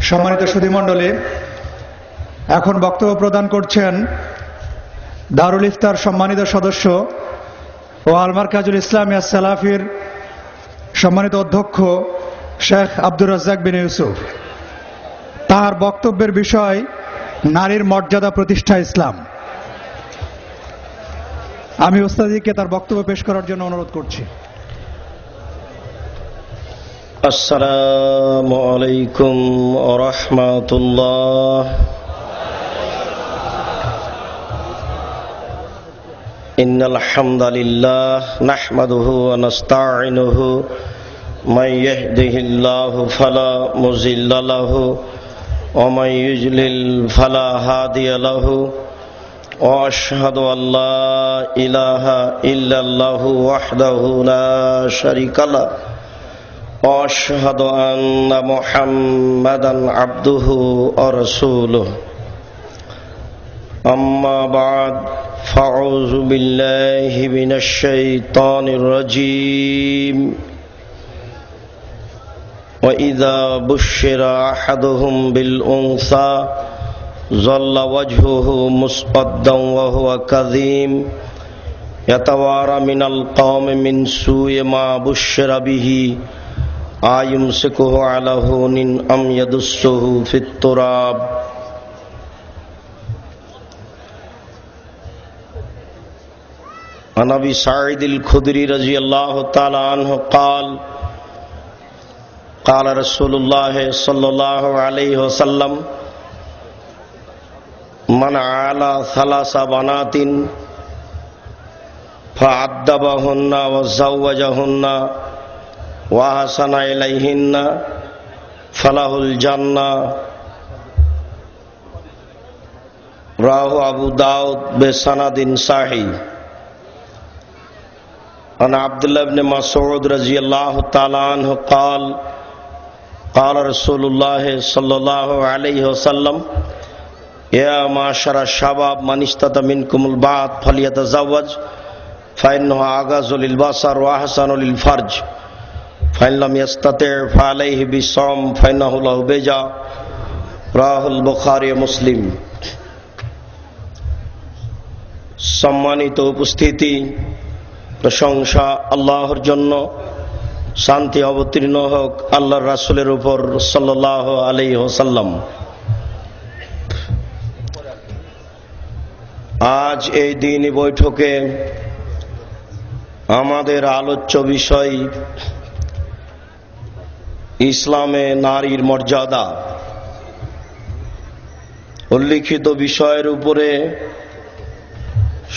সম্মানিত সুধীমণ্ডলী, এখন বক্তব্য প্রদান করছেন দারুল ইফতার সম্মানিত সদস্য ও আল মারকাজুল ইসলামিয়া সালাফির সম্মানিত অধ্যক্ষ শেখ আব্দুর রাজ্জাক বিন ইউসুফ। তার বক্তব্যের বিষয় নারীর মর্যাদা প্রতিষ্ঠা ইসলাম। আমি ওস্তাদকে তার বক্তব্য পেশ করার জন্য অনুরোধ করছি। আসসালামু আলাইকুম ওয়া রাহমাতুল্লাহ। ইন্নাল হামদালিল্লাহ নাহমাদুহু ওয়া নাস্তাঈনুহু মান ইয়াহদিহিল্লাহু ফালা মুযিল্লা লাহু ওয়া মান ইউযলিল ফালা হাদিয়া লাহু ওয়া আশহাদু আল্লা ইলাহা ইল্লাল্লাহু ওয়াহদাহু লা শারীকা লাহু وأشهد أن محمدا عبده ورسوله أما بعد فأعوذ بالله من الشيطان الرجيم وإذا بشر أحدهم بالأنثى ظل وجهه مسودا وهو كظيم يتوارى من القوم من سوء ما بشر به আয়ুমসিকুহু আলা হুনিন আম ইয়াদুসসুহু ফিত তুরাব। আন আবি সাঈদ আল খুদরি রাদিয়াল্লাহু তাআলা আনহু قال قال رسول الله صلى الله عليه وسلم من عالى ثلاث بنات فعدبهن وزوجهن وأحسن إليهن فله الجنة رواه أبو داود بسند صحيح. عن عبد الله بن مسعود رضي الله تعالى عنه قال قال رسول الله صلى الله عليه وسلم يا معشر الشباب من استطاع منكم الباءة فليتزوج فإنه أغض للبصر وأحسن للفرج فإن لم يستطع فعليه بالصوم فإنه له وجاء رواه البخاري মুসলিম। সম্মানিত উপস্থিতি, প্রশংসা আল্লাহর জন্য, শান্তি অবতীর্ণ হোক আল্লাহর রাসূলের উপর সাল্লাল্লাহু আলাইহি ওয়াসাল্লাম। আজ এই দিনী বৈঠকে আমাদের আলোচ্য বিষয় ইসলামে নারীর মর্যাদা। উল্লিখিত বিষয়ের উপরে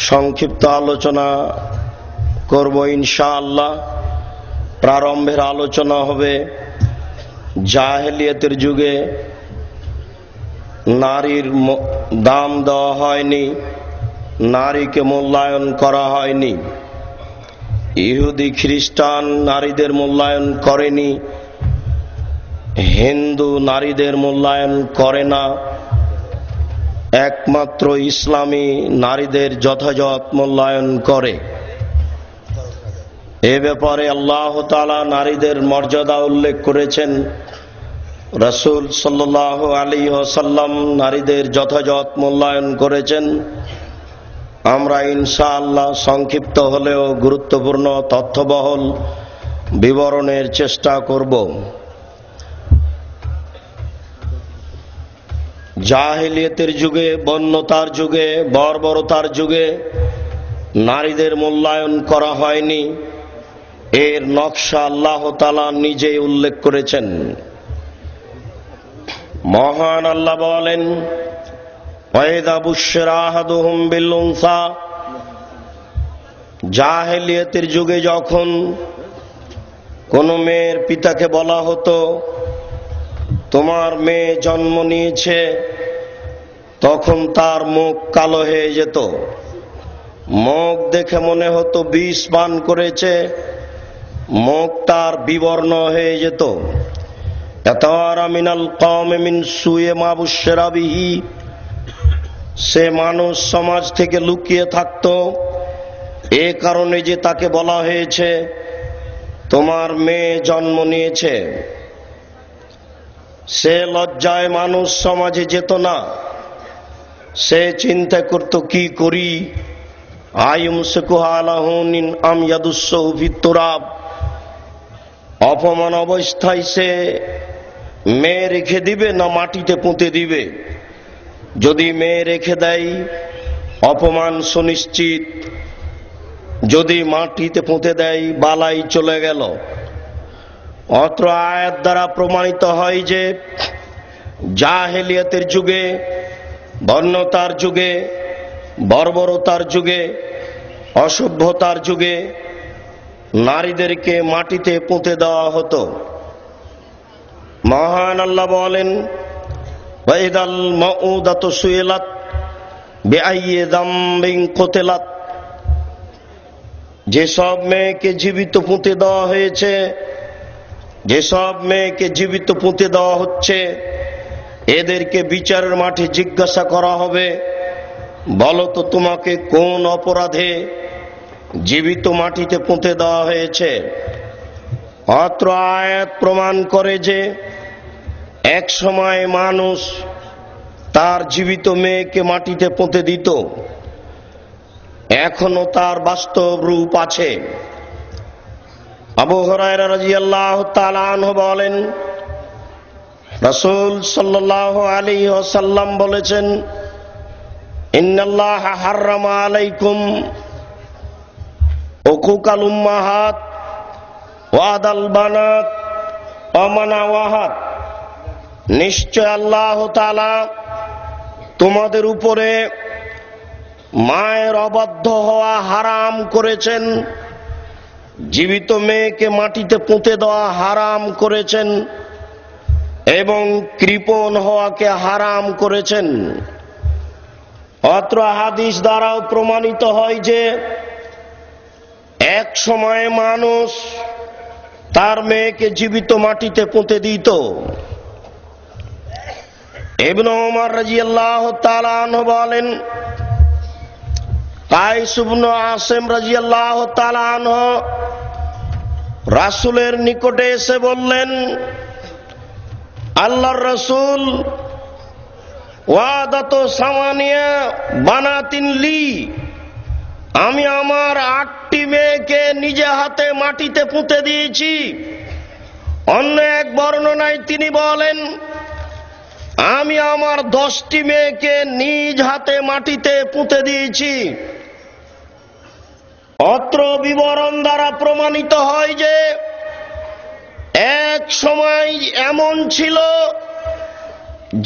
সংক্ষিপ্ত আলোচনা করব ইনশাআল্লাহ। প্রারম্ভের আলোচনা হবে জাহেলিয়াতের যুগে নারীর দাম দেওয়া হয়নি, নারীকে মূল্যায়ন করা হয়নি। ইহুদি খ্রিস্টান নারীদের মূল্যায়ন করেনি, হিন্দু নারীদের মূল্যায়ন করে না, একমাত্র ইসলামী নারীদের যথাযথ মূল্যায়ন করে। এ ব্যাপারে আল্লাহ তাআলা নারীদের মর্যাদা উল্লেখ করেছেন। রাসূল সাল্লাল্লাহু আলাইহি ওয়াসাল্লাম নারীদের যথাযথ মূল্যায়ন করেছেন। আমরা ইনশাআল্লাহ সংক্ষিপ্ত হলেও গুরুত্বপূর্ণ তথ্যবহুল বিবরণের চেষ্টা করব। জাহেলিয়াতের যুগে, বন্যতার যুগে, বর্বরতার যুগে নারীদের মূল্যায়ন করা হয়নি। এর নকশা আল্লাহ তাআলা নিজেই উল্লেখ করেছেন। মহান আল্লাহ বলেন, ওয়াইদা বুশিরা আহাদুহুম বিল উনসা, জাহেলিয়াতের যুগে যখন কোন মেয়ের পিতাকে বলা হতো তোমার মেয়ে জন্ম নিয়েছে, তখন তার মুখ কালো হয়ে যেত। মুখ দেখে মনে হতো বিষ পান করেছে, মুখ তার বিবর্ণ হয়ে যেত। ইয়াতাওয়ারা মিনাল কওমি মিন সুয়ে মা বুশিরা বিহি, সে মানুষ সমাজ থেকে লুকিয়ে থাকত এ কারণে যে তাকে বলা হয়েছে তোমার মেয়ে জন্ম নিয়েছে। সে লজ্জায় মানুষ সমাজে যেত না। সে চিন্তা করত কি করি, অপমান অবস্থায় সে মেয়ে রেখে দিবে না মাটিতে পুঁতে দিবে। যদি মেয়ে রেখে দেয় অপমান সুনিশ্চিত, যদি মাটিতে পুঁতে দেয় বালাই চলে গেল। অত্র আয়াত দ্বারা প্রমাণিত হয় যে জাহেলিয়াতের যুগে, বর্ণতার যুগে, বর্বরতার যুগে, অসভ্যতার যুগে নারীদেরকে মাটিতে পুঁতে দেওয়া হতো। মহান আল্লাহ বলেন, ওয়াইদাল মাউদাতু সুইলাত বিআইয়ি যামবিন কুতিলাত। যেসব মেয়েকে জীবিত পুঁতে দেওয়া হয়েছে, যেসব মেয়েকে জীবিত পুঁতে দেওয়া হচ্ছে, এদেরকে বিচারের মাঠে জিজ্ঞাসা করা হবে, বলো তো তোমাকে কোন অপরাধে জীবিত মাটিতে পুঁতে দেওয়া হয়েছে। অত্র আয়াত প্রমাণ করে যে এক সময় মানুষ তার জীবিত মেয়েকে মাটিতে পুঁতে দিত, এখনো তার বাস্তব রূপ আছে। আবু হুরায়রা রাদিয়াল্লাহু তাআলা আনহু বলেন, রাসূল সাল্লাল্লাহু আলাইহি ওয়াসাল্লাম বলেছেন, ইন্নাল্লাহা হাররামা আলাইকুম উকুকাল উম্মাহাত ওয়াদাল বানাত ওয়া মানাওয়াহাত। নিশ্চয় আল্লাহ তাআলা তোমাদের উপরে মায়ের অবাধ্য হওয়া হারাম করেছেন, জীবিত মেয়েকে মাটিতে পুঁতে দেওয়া হারাম করেছেন এবং কৃপণ হওয়াকে হারাম করেছেন। অত্র হাদিস দ্বারাও প্রমাণিত হয় যে এক সময় মানুষ তার মেয়েকে জীবিত মাটিতে পুঁতে দিত। ইবনে ওমর রাদিয়াল্লাহু তাআলা আনহু বলেন, কায়েস ইবনে আসিম রাদিয়াল্লাহু তাআলা আনহু রাসূলের নিকটে এসে বললেন, আল্লাহর রাসূল, ওয়াদাতু সামানিয়া বানাতিন লি, আমি আমার 8টি মেয়েকে নিজে হাতে মাটিতে পুঁতে দিয়েছি। অন্য এক বর্ণনায় তিনি বলেন, আমি আমার 10টি মেয়েকে নিজ হাতে মাটিতে পুঁতে দিয়েছি। অত্র বিবরণ দ্বারা প্রমাণিত হয় যে এক সময় এমন ছিল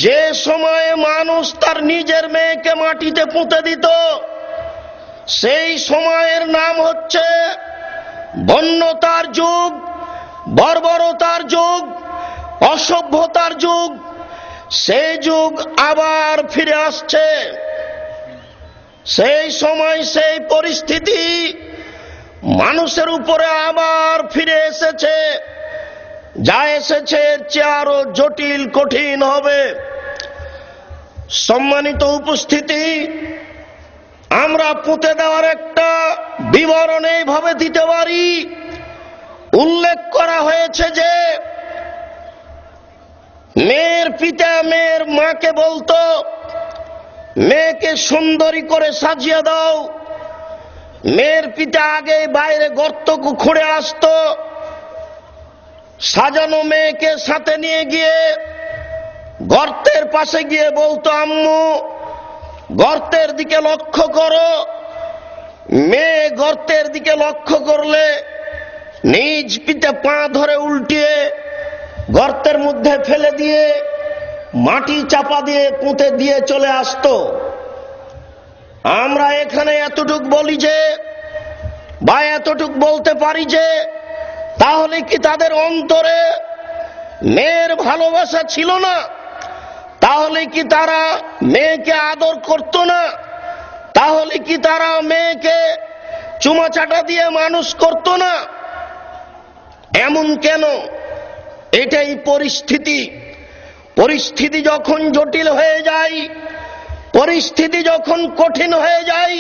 যে সময়ে মানুষ তার নিজের মেয়েকে মাটিতে পুঁতে দিত, সেই সময়ের নাম হচ্ছে বন্যতার যুগ, বর্বরতার যুগ, অসভ্যতার যুগ। সেই যুগ আবার ফিরে আসছে। সেই সময় সেই পরিস্থিতি মানুষের উপরে আবার ফিরে এসেছে, যা এসেছে এর চেয়ে আরো জটিল কঠিন হবে। সম্মানিত উপস্থিতি, আমরা পুঁতে দেওয়ার একটা বিবরণ এইভাবে দিতে পারি। উল্লেখ করা হয়েছে যে মেয়ের পিতা মেয়ের মাকে বলতো, মেয়েকে সুন্দরী করে সাজিয়ে দাও। মেয়ের পিতা আগে বাইরে গর্ত খুঁড়ে আসতো, সাজানো মেয়েকে সাথে নিয়ে গিয়ে গর্তের পাশে গিয়ে বলতো, আম্মু গর্তের দিকে লক্ষ্য করো। মেয়ে গর্তের দিকে লক্ষ্য করলে নিজ পিতা পা ধরে উল্টিয়ে গর্তের মধ্যে ফেলে দিয়ে মাটি চাপা দিয়ে পুঁতে দিয়ে চলে আসতো। আমরা এখানে এতটুক বলি যে, বা এতটুক বলতে পারি যে, তাহলে কি তাদের অন্তরে মেয়ের ভালোবাসা ছিল না? তাহলে কি তারা মেয়েকে আদর করত না? তাহলে কি তারা মেয়েকে চুমা চাটা দিয়ে মানুষ করত না? এমন কেন? এটাই পরিস্থিতি। পরিস্থিতি যখন জটিল হয়ে যায়, পরিস্থিতি যখন কঠিন হয়ে যায়,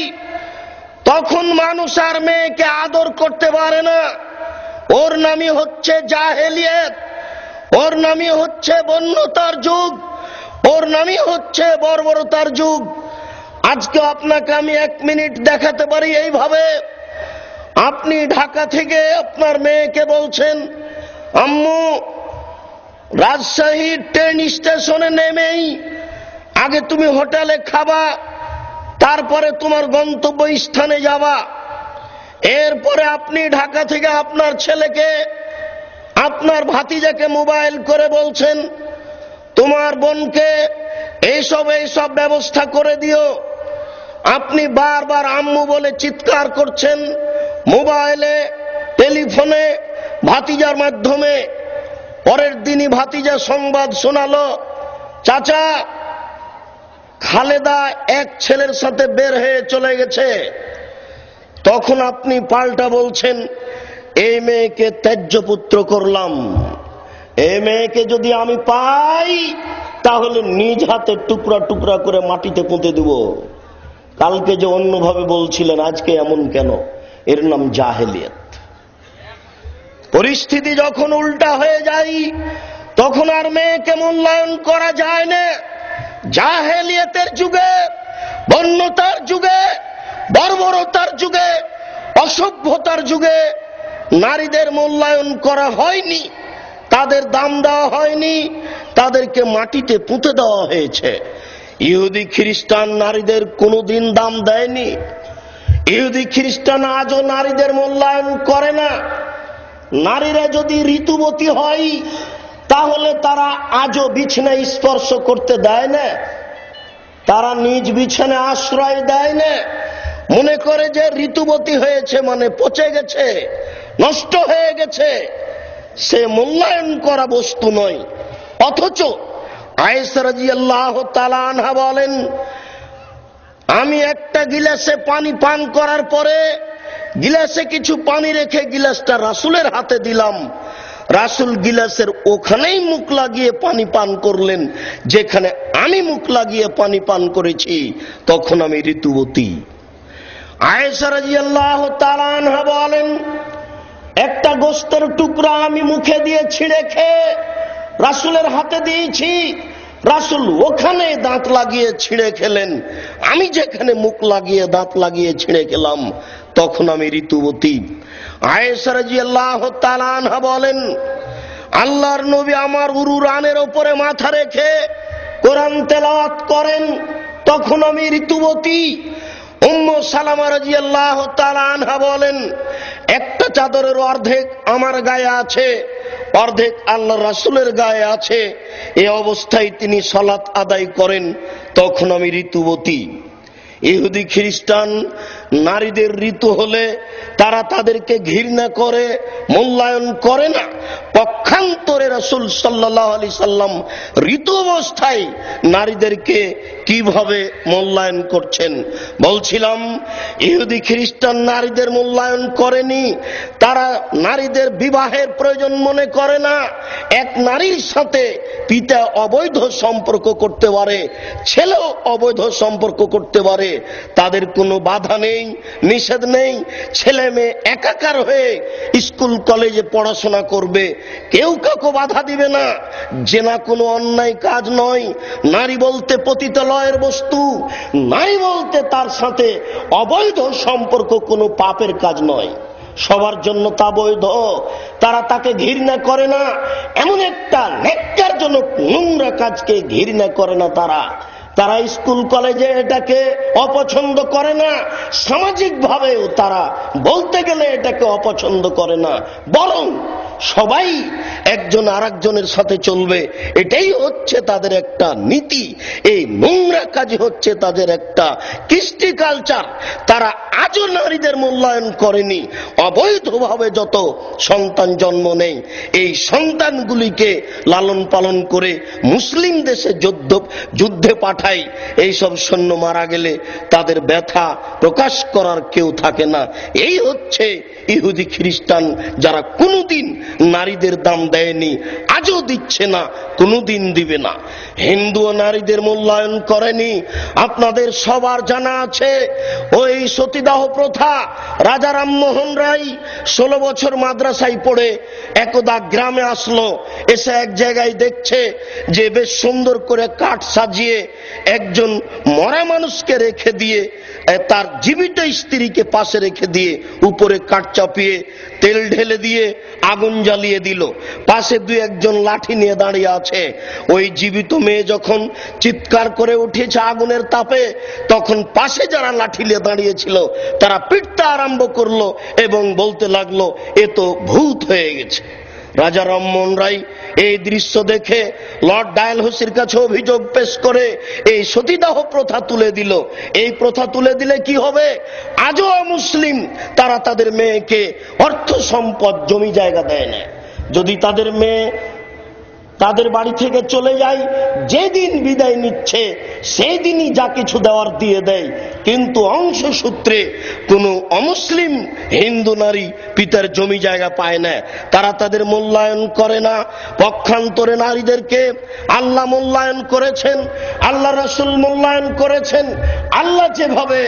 তখন মানুষ আর মেয়েকে আদর করতে পারে না। ওর নামই হচ্ছে জাহেলিয়াত, ওর নামই হচ্ছে বন্যতার যুগ, ওর নামই হচ্ছে বর্বরতার যুগ। আজকে আপনাকে আমি 1 মিনিট দেখাতে পারি এইভাবে। আপনি ঢাকা থেকে আপনার মেয়েকে বলছেন, আম্মু রাজশাহী ট্রেন স্টেশনে নেমেই আগে তুমি হোটেলে খাবা, তারপরে তোমার গন্তব্য স্থানে যাবা। এরপরে আপনি ঢাকা থেকে আপনার ছেলেকে, আপনার ভাতিজাকে মোবাইল করে বলছেন, তোমার বোনকে এইসব ব্যবস্থা করে দিও। আপনি বারবার আম্মু বলে চিৎকার করছেন মোবাইলে, টেলিফোনে, ভাতিজার মাধ্যমে। পরের দিনই ভাতিজা সংবাদ শোনালো, চাচা খালেদা এক ছেলের সাথে বের হয়ে চলে গেছে। তখন আপনি পাল্টা বলছেন, এই মেয়েকে ত্যায্য পুত্র করলাম, এই মেয়েকে যদি আমি পাই তাহলে নিজ হাতে টুকরা টুকরা করে মাটিতে পুঁতে দেব। কালকে যে অন্যভাবে বলছিলেন, আজকে এমন কেন? এর নাম জাহেলিয়াত। পরিস্থিতি যখন উল্টা হয়ে যায় তখন আর মেয়েকে মূল্যায়ন করা যায় না। জাহেলিয়াতের যুগে, বন্যতার যুগে, বর্বরতার যুগে, অসভ্যতার যুগে নারীদের মূল্যায়ন করা হয়নি, তাদের দাম দেওয়া হয়নি, তাদেরকে মাটিতে পুঁতে দেওয়া হয়েছে। ইহুদি খ্রিস্টান নারীদের কোনোদিন দাম দেয়নি। ইহুদি খ্রিস্টান আজও নারীদের মূল্যায়ন করে না। নারীরা যদি ঋতুবতী হয় তাহলে তারা আজও বিছানায় স্পর্শ করতে দেয় না, তারা নিজ বিছানায় আশ্রয় দেয় না। মনে করে যে ঋতুবতী হয়েছে মানে পচে গেছে, নষ্ট হয়ে গেছে, সে মূল্যায়ন করা বস্তু নয়। অথচ আয়েশা রাদিয়াল্লাহু তাআলা আনহা বলেন, আমি একটা গিলাসে পানি পান করার পরে গিলাসে কিছু পানি রেখে গিলাসটা রাসূলের হাতে দিলাম। রাসূল গিলাসের ওখানেই মুখ লাগিয়ে পানি পান করলেন যেখানে আমি মুখ লাগিয়ে পানি পান করেছি, তখন আমি ঋতুবতী। আয়েশা রাদিয়াল্লাহু তাআলা আনহা বলেন, একটা গোশতের টুকরা আমি মুখে দিয়ে ছিঁড়ে খেয়ে রাসূলের হাতে দিয়েছি, রাসূল ওখানে দাঁত লাগিয়ে ছিঁড়ে খেলেন, আমি যেখানে মুখ লাগিয়ে দাঁত লাগিয়ে ছিঁড়ে খেলাম, তখন আমি ঋতুবতী। আয়েশা রাদিয়াল্লাহু তাআলা আনহা বলেন, আল্লাহর নবী আমার উরুরানের উপরে মাথা রেখে কোরআন তেলাওয়াত করেন, তখন আমি ঋতুবতী। উম্মু সালামা রাদিয়াল্লাহু তাআলা আনহা বলেন, একটা চাদরের অর্ধেক আমার গায়ে আছে, অর্ধেক আল্লাহ রাসূলের গায়ে আছে, এই অবস্থায় তিনি সালাত আদায় করেন, তখন আমি ঋতুবতী। ইহুদি খ্রিস্টান নারীদের ঋতু হলে তারা তাদেরকে ঘৃণা করে, মূল্যায়ন করে না। পক্ষান্তরে রাসূল সাল্লাল্লাহু আলাইহি সাল্লাম ঋতু অবস্থায় নারীদেরকে কিভাবে মূল্যায়ন করছেন বলছিলাম। ইহুদি খ্রিস্টান নারীদের মূল্যায়ন করেনি, তারা নারীদের বিবাহের প্রয়োজন মনে করে না। এক নারীর সাথে পিতা অবৈধ সম্পর্ক করতে পারে, ছেলেও অবৈধ সম্পর্ক করতে পারে, তাদের কোনো বাধা নেই, নিষেধ নেই। ছেলে মেয়ে একাকার হয়ে স্কুল কলেজে পড়াশোনা করবে, কেউ কাউকে বাধা দিবে না। জেনা কোনো অন্যায় কাজ নয়। নারী বলতে পতিতালয়ের বস্তু, নারী বলতে তার সাথে অবৈধ সম্পর্ক কোনো পাপের কাজ নয়, সবার জন্য তা বৈধ। তারা তাকে ঘৃণা করে না, এমন একটা ন্যাক্কারজনক নোংরা কাজকে ঘৃণা করে না। তারা স্কুল কলেজে এটাকে অপছন্দ করে না, সামাজিক ভাবেও তারা বলতে গেলে এটাকে অপছন্দ করে না, বরং সবাই একজন আরেকজনের সাথে চলবে, এটাই হচ্ছে তাদের একটা নীতি। এই নোংরা কাজ হচ্ছে তাদের একটা কৃষ্টি কালচার। তারা আজও নারীদের মূল্যায়ন করেনি। অবৈধভাবে যত সন্তান জন্ম নেয়, এই সন্তানগুলিকে লালন পালন করে মুসলিম দেশে যুদ্ধে পাঠায়। এইসব সৈন্য মারা গেলে তাদের ব্যথা প্রকাশ করার কেউ থাকে না। এই হচ্ছে ইহুদি খ্রিস্টান, যারা কোনোদিন নারীদের দাম দেয়নি, আজও দিচ্ছে না, কোনোদিন দিবে না। হিন্দুও নারীদের মূল্যায়ন করেনি। আপনাদের সবার জানা আছে ওই সতীদাহ প্রথা। রাজা রামমোহন রায় 16 বছর মাদ্রাসায় পড়ে একদা গ্রামে আসলো, এসে এক জায়গায় দেখছে যে বেশ সুন্দর করে কাঠ সাজিয়ে একজন মরা মানুষকে রেখে দিয়ে তার জীবিত স্ত্রীকে পাশে রেখে দিয়ে উপরে কাঠ চাপিয়ে তেল ঢেলে দিয়ে আগুন জ্বালিয়ে দিল। পাশে দুই একজন লাঠি নিয়ে দাঁড়িয়ে আছে। ওই জীবিত মেয়ে যখন চিৎকার করে উঠেছে আগুনের তাপে, তখন পাশে যারা লাঠি নিয়ে দাঁড়িয়েছিল তারা পিটতে আরম্ভ করলো এবং বলতে লাগলো এ তো ভূত হয়ে গেছে। রাজা রামমোহন রায় এই দৃশ্য দেখে লর্ড ডায়ালহৌসির কাছে অভিযোগ পেশ করে এই সতীদাহ প্রথা তুলে দিল। এই প্রথা তুলে দিলে কি হবে? আজও মুসলিম তারা তাদের মেয়েকে অর্থ সম্পদ জমি জায়গা দেয় না। যদি তাদের মেয়ে তাদের বাড়ি থেকে চলে যায়, যেদিন বিদায় নিচ্ছে সেই দিনই যা কিছু দেওয়ার দিয়ে দেয়, কিন্তু অংশসূত্রে কোনো অমুসলিম হিন্দু নারী পিতার জমি জায়গা পায় না। তারা তাদের মূল্যায়ন করে না। পক্ষান্তরে নারীদেরকে আল্লাহ মূল্যায়ন করেছেন, আল্লাহ রাসূল মূল্যায়ন করেছেন। আল্লাহ যেভাবে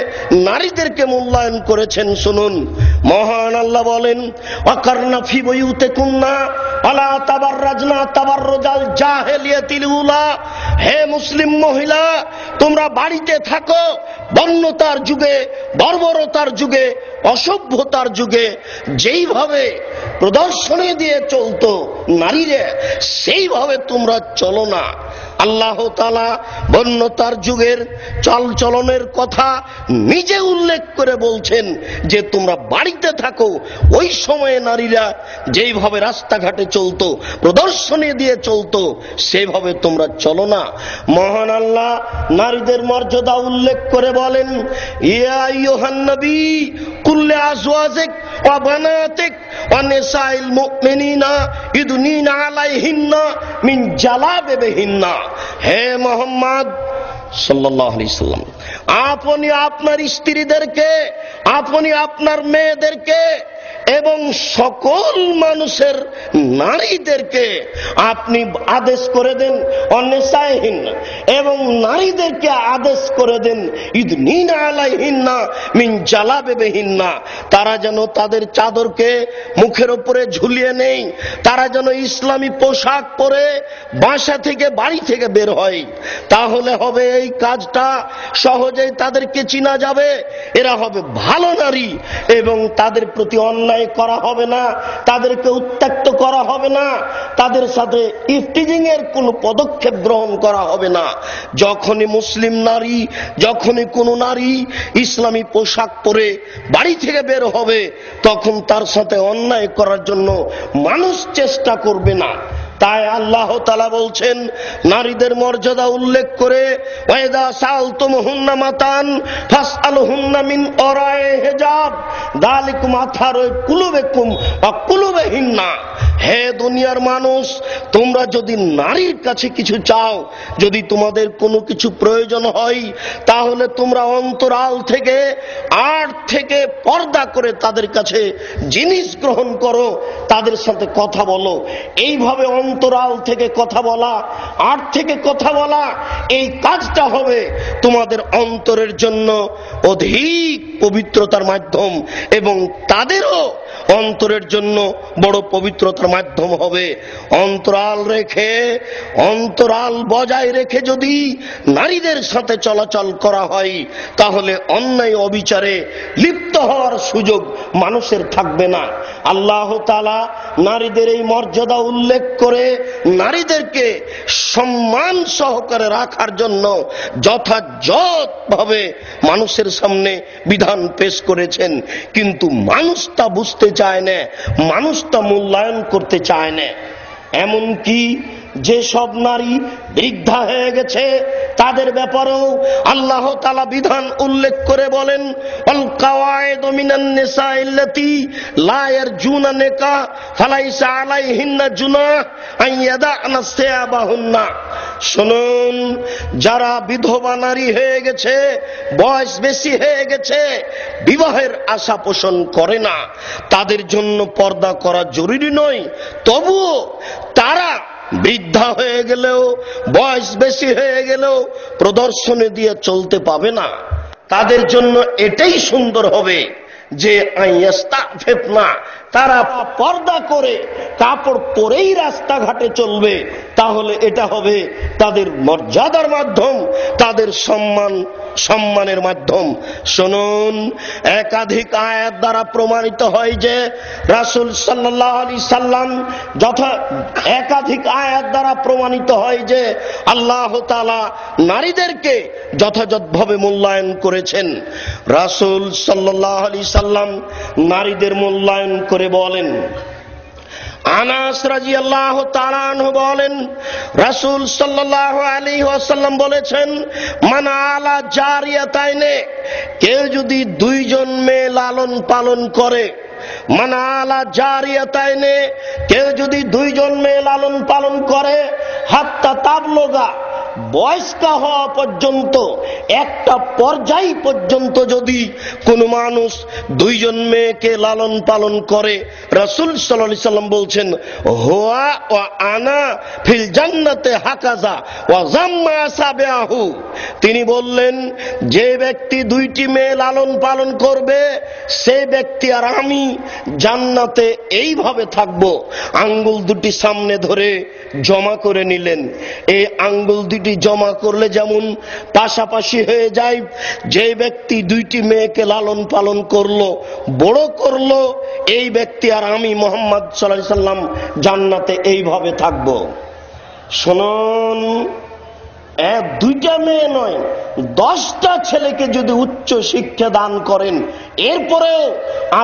নারীদেরকে মূল্যায়ন করেছেন শুনুন। মহান আল্লাহ বলেন, ওয়াকারনা ফি বুয়ুতিকুন্না ওয়ালা তাবাররাজনা তাবাররুজাল জাহিলিয়াতিল উলা। হে মুসলিম মহিলা, তোমরা বাড়িতে থাকো। বন্যতার যুগে, বর্বরতার যুগে, অসভ্যতার যুগে যেইভাবে প্রদর্শনী দিয়ে চলতো নারীরা, সেইভাবে তোমরা চলো না। আল্লাহ তাআলা বন্যতার যুগের চলচলনের কথা নিজে উল্লেখ করে বলছেন যে তোমরা বাড়িতে থাকো। ওই সময়ে নারীরা যেইভাবে রাস্তাঘাটে চলতো, প্রদর্শনী দিয়ে চলতো, সেভাবে তোমরা চলো না। মহান আল্লাহ নারীদের মর্যাদা উল্লেখ করে বলেন, ইয়া আইয়ুহান নবী কুল্লি আজওয়াজিক ওয়া বানাতিক ওয়া নিসাইল মুমিনিনা ইদনিনা আলাইহিন্না মিন জালাবিবিহিন্না। হে মুহাম্মদ সাল্লাল্লাহু আলাইহি সাল্লাম, আপনি আপনার স্ত্রীদেরকে, আপনি আপনার মেয়েদেরকে এবং সকল মানুষের নারীদেরকে আপনি আদেশ করে দেন অনিসাইহিন্না, এবং নারীদেরকে আদেশ করে দেন ইদনিনা আলাইহিন্না মিন জালাবিবিহিন্না। তারা যেন তাদের চাদরকে মুখের উপরে ঝুলিয়ে নেই, তারা যেন ইসলামী পোশাক পরে বাসা থেকে, বাড়ি থেকে বের হয়। তাহলে হবে এই কাজটা সহজেই তাদেরকে চিনা যাবে, এরা হবে ভালো নারী এবং তাদের প্রতি অন্যায় করা হবে না, তাদেরকে উত্ত্যক্ত করা হবে না, তাদের সাথে ইফটিজিং এর কোনো পদক্ষেপ গ্রহণ করা হবে না। যখনই মুসলিম নারী, যখনই কোনো নারী ইসলামী পোশাক পরে বাড়ি থেকে বের হবে, তখন তার সাথে অন্যায় করার জন্য মানুষ চেষ্টা করবে না। তাই আল্লাহ তাআলা বলছেন নারীদের মর্যাদা উল্লেখ করে, ওয়াইদা সালতুমুহুন্না মাতান ফাসআলুহুন্না মিন ওরায়ে হিজাব যালিকুম আতহারু কুলুবিকুম ওয়া কুলুবিহিন্না। হে দুনিয়ার মানুষ, তোমরা যদি নারীর কাছে কিছু চাও, যদি তোমাদের কোনো কিছু প্রয়োজন হয়, তাহলে তোমরা অন্তরাল থেকে, আড় থেকে পর্দা করে তাদের কাছে জিনিস গ্রহণ করো, তাদের সাথে কথা বলো। এইভাবে অন্তরাল থেকে কথা বলা, আড় থেকে কথা বলা, এই কাজটা হবে তোমাদের অন্তরের জন্য অধিক পবিত্রতার মাধ্যম এবং তাদেরও অন্তরের জন্য বড় পবিত্রতার মাধ্যম হবে। অন্তরাল রেখে, অন্তরাল বজায় রেখে যদি নারীদের সাথে চলাচল করা হয়, তাহলে অন্যায় অবিচারে লিপ্ত হওয়ার সুযোগ মানুষের থাকবে না। আল্লাহ তাআলা নারীদের এই মর্যাদা উল্লেখ করে নারীদেরকে সম্মান সহকারে রাখার জন্য যথাযথভাবে মানুষের সামনে বিধান পেশ করেছেন, কিন্তু মানুষ তা বুঝতে চায় না, মানুষ তা মূল্যায়ন করতে চায় না। এমনকি যে সব নারী বৃদ্ধা হয়ে গেছে তাদের ব্যাপারেও আল্লাহ তাআলা বিধান উল্লেখ করে বলেন, আল কাওয়াইদু মিনান নিসাইল্লাতী লা ইয়ারজুনা নিকাহ ফালাইসা আলাইহিন্না জুনাহ আন ইয়াদা'না সিয়াবাহুন্না। শুনুন, যারা বিধবা নারী হয়ে গেছে, বয়স বেশি হয়ে গেছে, বিবাহের আশা পোষণ করে না, তাদের জন্য পর্দা করা জরুরি নয়। তবুও তারা বৃদ্ধা হয়ে গেলেও, বয়স বেশি হয়ে গেলেও প্রদর্শনী দিয়ে চলতে পাবে না। তাদের জন্য এটাই সুন্দর হবে যে না, তারা পর্দা করে কাপড় পরেই রাস্তাঘাটে চলবে। তাহলে এটা হবে তাদের মর্যাদার মাধ্যম, তাদের সম্মানের মাধ্যম। শুনুন, একাধিক আয়াত দ্বারা প্রমাণিত হয় যে রাসূল সাল্লাল্লাহু আলাইহি সাল্লাম একাধিক আয়াত দ্বারা প্রমাণিত হয় যে আল্লাহ তাআলা নারীদেরকে যথাযথভাবে মূল্যায়ন করেছেন। রাসূল সাল্লাল্লাহু আলাইহি সাল্লাম নারীদের মূল্যায়ন করে বলেন, আনাস রাদিয়াল্লাহু তাআলা আনহু বলেন, রাসূল সাল্লাল্লাহু আলাইহি ওয়াসাল্লাম বলেছেন, মান আলা জারিয়াতাইনে, কেউ যদি দুইজন মেয়ে লালন পালন করে, মান আলা জারিয়াতাইনে, কেউ যদি দুইজন মেয়ে লালন পালন করে, হাত্তা তাবলুগা, বয়স্কা হওয়া পর্যন্ত, একটা পর্যায় পর্যন্ত যদি কোনো মানুষ দুইজন মেয়েকে লালন পালন করে, রাসূল সাল্লাল্লাহু আলাইহি সাল্লাম বলছেন, হুয়া ওয়া আনা ফিল জান্নাতে হাকাজা ওয়া জাম্মা সাবিহু। তিনি বললেন, যে ব্যক্তি দুইটি মেয়ে লালন পালন করবে, সেই ব্যক্তি আর আমি জান্নাতে এইভাবে থাকব। আঙ্গুল দুটি সামনে ধরে জমা করে নিলেন। এই আঙ্গুল দুটি জমা করলে যেমন পাশাপাশি হয়ে যায়, যে ব্যক্তি দুইটি মেয়েকে লালন পালন করলো, বড় করলো, এই ব্যক্তি আর আমি মুহাম্মদ সাল্লাল্লাহু আলাইহি সাল্লাম জান্নাতে এইভাবে থাকব। শুনুন, দুইটা মেয়ে নয়, 10টা ছেলেকে যদি উচ্চ শিক্ষা দান করেন, এরপরেও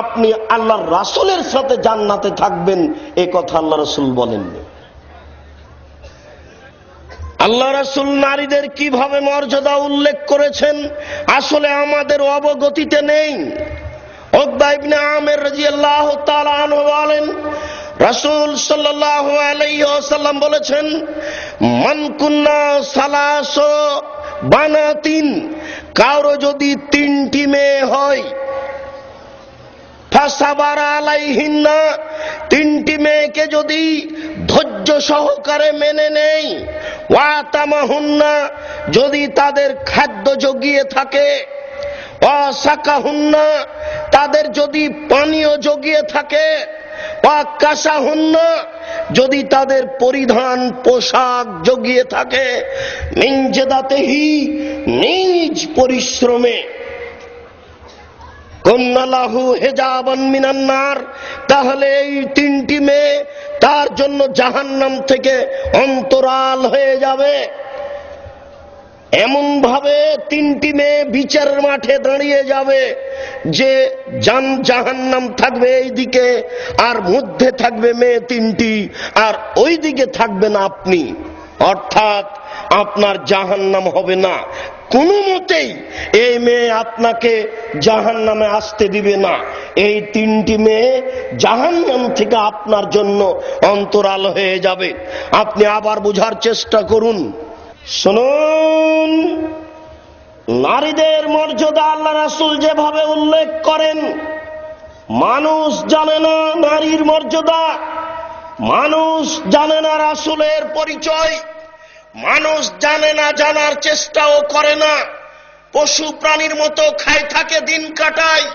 আপনি আল্লাহর রাসূলের সাথে জান্নাতে থাকবেন, এ কথা আল্লাহ রাসূল বলেননি। আল্লাহ রাসূল নারীদের কিভাবে মর্যাদা উল্লেখ করেছেন আসলে আমাদের অবগতিতে নেই। উকবা ইবনে আমির রাদিয়াল্লাহু তাআলা আনহু বলেন, রাসূল সাল্লাল্লাহু আলাইহি ওয়াসাল্লাম বলেছেন, মান কুন্না সালাসু বানাতিন, কারো যদি 3টি মেয়ে হয়, ফাসাবারা আলাইহিন্না, 3টি মেয়েকে যদি ধৈর্য সহকারে মেনে নেয়, ওয়া তামাহুন্না, যদি তাদের খাদ্য জগিয়ে থাকে, ওয়া সাকাহুন্না, তাদের যদি পানীয় জগিয়ে থাকে, ওয়া কাসাহুন্না, যদি তাদের পরিধান পোশাক জগিয়ে থাকে, মিন জাদাতিহি, নিজ পরিশ্রমে, কুন্নালাহু হিজাবান মিনান নার, তাহলে এই 3টি মেয়ে তার জন্য জাহান্নাম থেকে অন্তরাল হয়ে যাবে। এমন ভাবে 3টি মেয়ে বিচারের মাঠে দাঁড়িয়ে যাবে যে জাহান্নাম থাকবে এইদিকে, আর মধ্যে থাকবে মেয়ে 3টি, আর ওই দিকে থাকবেন আপনি। অর্থাৎ আপনার জাহান্নাম হবে না। কোনো মতেই এই মেয়ে আপনাকে জাহান্নামে আসতে দিবে না। এই 3টি মেয়ে জাহান্নাম থেকে আপনার জন্য অন্তরাল হয়ে যাবে। আপনি আবার বোঝার চেষ্টা করুন। শুনুন, নারীদের মর্যাদা আল্লাহ রাসূল যেভাবে উল্লেখ করেন, মানুষ জানে না নারীর মর্যাদা, মানুষ জানে না রাসূলের পরিচয়, মানুষ জানে না, জানার চেষ্টাও করে না, পশু প্রাণীর মতো খায় থাকে, দিন কাটায়।